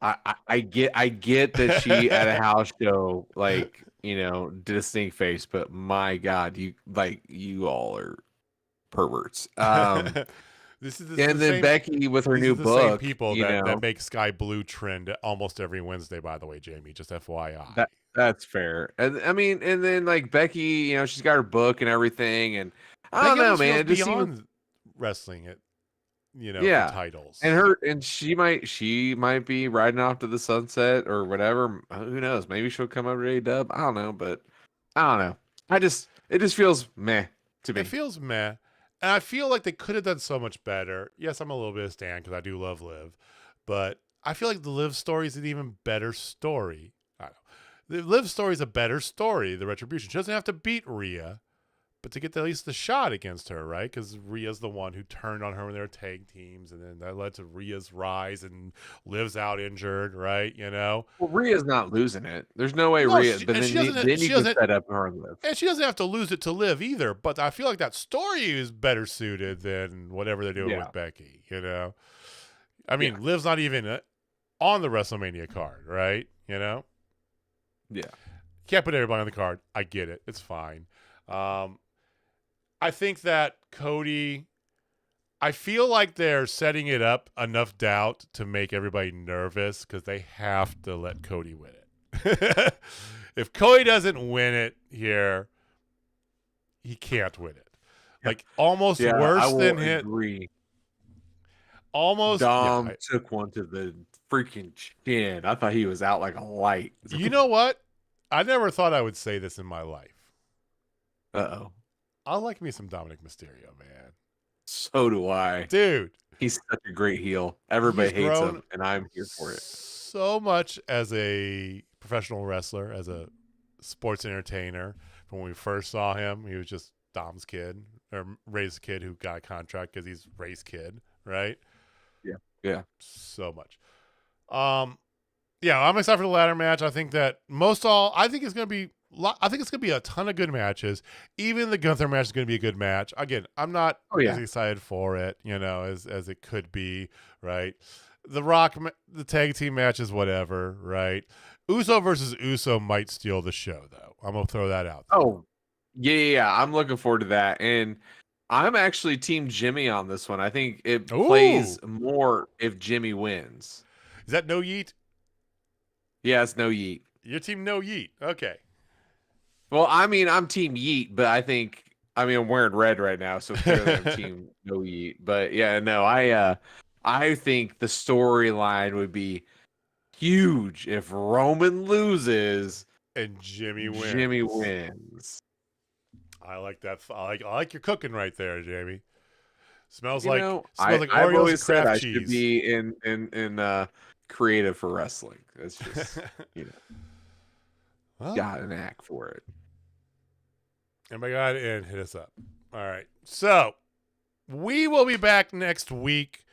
I get that she at a house show, like, did a stink face, but my God, you all are perverts. Then Becky with her new book. Same people that make Sky Blue trend almost every Wednesday, by the way, Jamie. Just FYI. That's fair. And I mean, and then like Becky, she's got her book and everything, and I don't know, man. It just seems wrestling. for titles. And she might be riding off to the sunset or whatever. Who knows? Maybe she'll come over to AEW. I don't know, but I don't know. It just feels meh to me. It feels meh. And I feel like they could have done so much better. Yes, I'm a little bit of Stan because I do love Liv, but I feel like the Liv story is an even better story. I don't know. The Liv story is a better story, the Retribution. She doesn't have to beat Rhea, but to get at least the shot against her, right? Because Rhea's the one who turned on her when they were tag teams, and then that led to Rhea's rise and Liv's out injured, right? Well, Rhea's not losing it. There's no way Rhea. But then you can set up her and Liv. And she doesn't have to lose it to Liv either. But I feel like that story is better suited than whatever they're doing with Becky. I mean, Liv's not even on the WrestleMania card, right? Yeah. Can't put everybody on the card. I get it. It's fine. I think that Cody, I feel like they're setting it up enough doubt to make everybody nervous because they have to let Cody win it. If Cody doesn't win it here, he can't win it. Like almost worse than hit. Almost. Dom took one to the freaking chin. I thought he was out like a light. You know what? I never thought I would say this in my life. Uh-oh. I like me some Dominic Mysterio, man. So do I. Dude. He's such a great heel. Everybody hates him, and I'm here for it. So much as a professional wrestler, as a sports entertainer. From when we first saw him, he was just Dom's kid, or Ray's kid who got a contract because he's Ray's kid, right? Yeah. So much. I'm excited for the ladder match. I think that I think it's going to be a ton of good matches. Even the Gunther match is going to be a good match. Again, I'm not as excited for it, as it could be, right? The Rock, the tag team match is whatever, right? Uso versus Uso might steal the show, though. I'm going to throw that out there. Oh, yeah. I'm looking forward to that. And I'm actually Team Jimmy on this one. I think it plays more if Jimmy wins. Is that no yeet? Yeah, it's no yeet. Your team no yeet. Okay. Well, I mean, I'm Team Yeet, but I'm wearing red right now, so clearly I'm Team No Yeet. But yeah, no, I think the storyline would be huge if Roman loses and Jimmy wins. I like that. I like your cooking right there, Jamie. Smells like Oreos I've always and said Kraft I cheese. should be in creative for wrestling. It's just got an knack for it. Everybody got it in. Hit us up. All right. So we will be back next week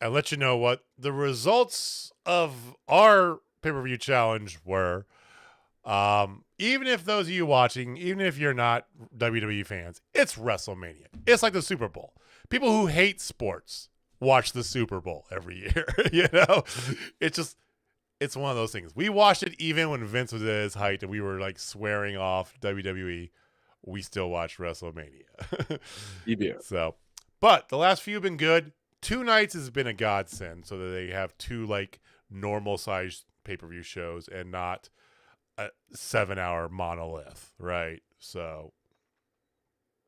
and let you know what the results of our pay-per-view challenge were. Even if those of you watching, even if you're not WWE fans, it's WrestleMania. It's like the Super Bowl. People who hate sports watch the Super Bowl every year. It's one of those things. We watched it even when Vince was at his height and we were like swearing off WWE. We still watch WrestleMania. You do. So, but the last few have been good. 2 nights has been a godsend so that they have 2 like normal sized pay-per-view shows and not a 7-hour monolith, right? So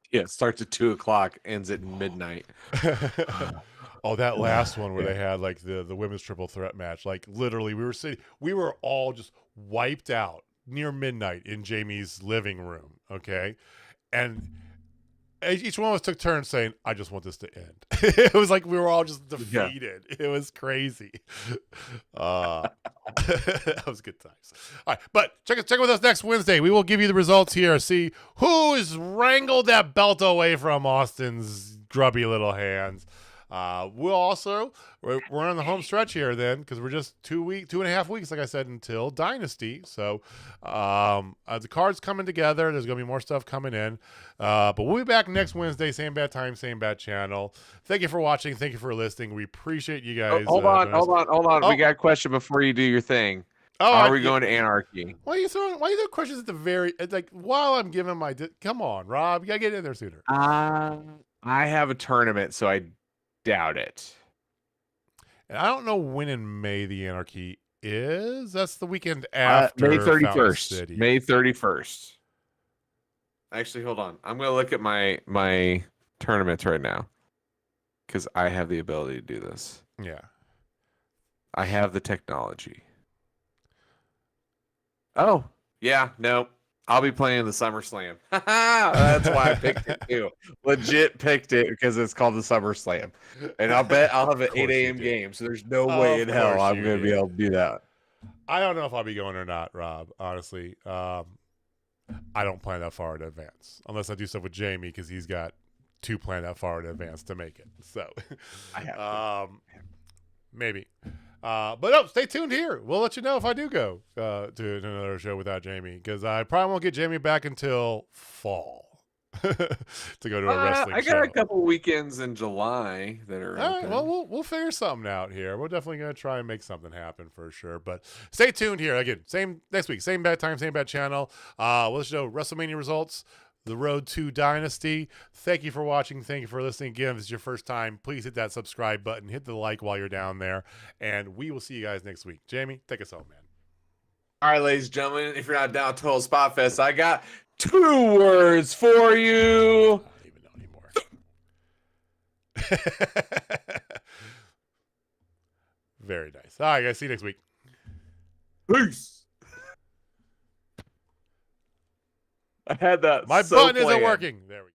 yeah, it starts at 2:00, ends at midnight. That last one where they had like the women's triple threat match, like literally we were all just wiped out near midnight in Jamie's living room, okay? And each one of us took turns saying, I just want this to end. It was like we were all just defeated. Yeah. It was crazy. That was good times. All right, but check with us next Wednesday. We will give you the results here. See who has wrangled that belt away from Austin's grubby little hands. We'll also we're on the home stretch here then because we're just 2.5 weeks, like I said, until Dynasty. So the card's coming together. There's gonna be more stuff coming in. But we'll be back next Wednesday, same bad time, same bad channel. Thank you for watching. Thank you for listening. We appreciate you guys. Hold on. Oh. We got a question before you do your thing. Are we going to Anarchy? Why are you throwing questions at the very while I'm giving my come on, Rob, you gotta get in there sooner. I have a tournament, so I doubt it. And I don't know when in May the Anarchy is. That's the weekend after May 31st. May 31st. Actually, hold on. I'm gonna look at my tournaments right now. because I have the ability to do this. Yeah. I have the technology. Oh, yeah, no. I'll be playing the SummerSlam. That's why I picked it too. Legit picked it because it's called the SummerSlam. And I'll bet I'll have an 8 a.m. game, so there's no way in hell I'm going to be able to do that. I don't know if I'll be going or not, Rob, honestly. I don't plan that far in advance unless I do stuff with Jamie because he's got to plan that far in advance to make it. So I have maybe. But no, stay tuned here. We'll let you know if I do go to another show without Jamie because I probably won't get Jamie back until fall to go to a wrestling show. I got a couple weekends in July that are All okay. right, well, we'll figure something out here. We're definitely going to try and make something happen for sure. But stay tuned here. Again, same next week, same bad time, same bad channel. We'll show WrestleMania results, the road to Dynasty. Thank you for watching. Thank you for listening. Again, if this is your first time, please hit that subscribe button. Hit the like while you're down there. And we will see you guys next week. Jamie, take us home, man. All right, ladies and gentlemen, if you're not down at Total Spotfest, I got 2 words for you. I don't even know anymore. Very nice. All right, guys. See you next week. Peace. I had that. My button isn't working. There we go.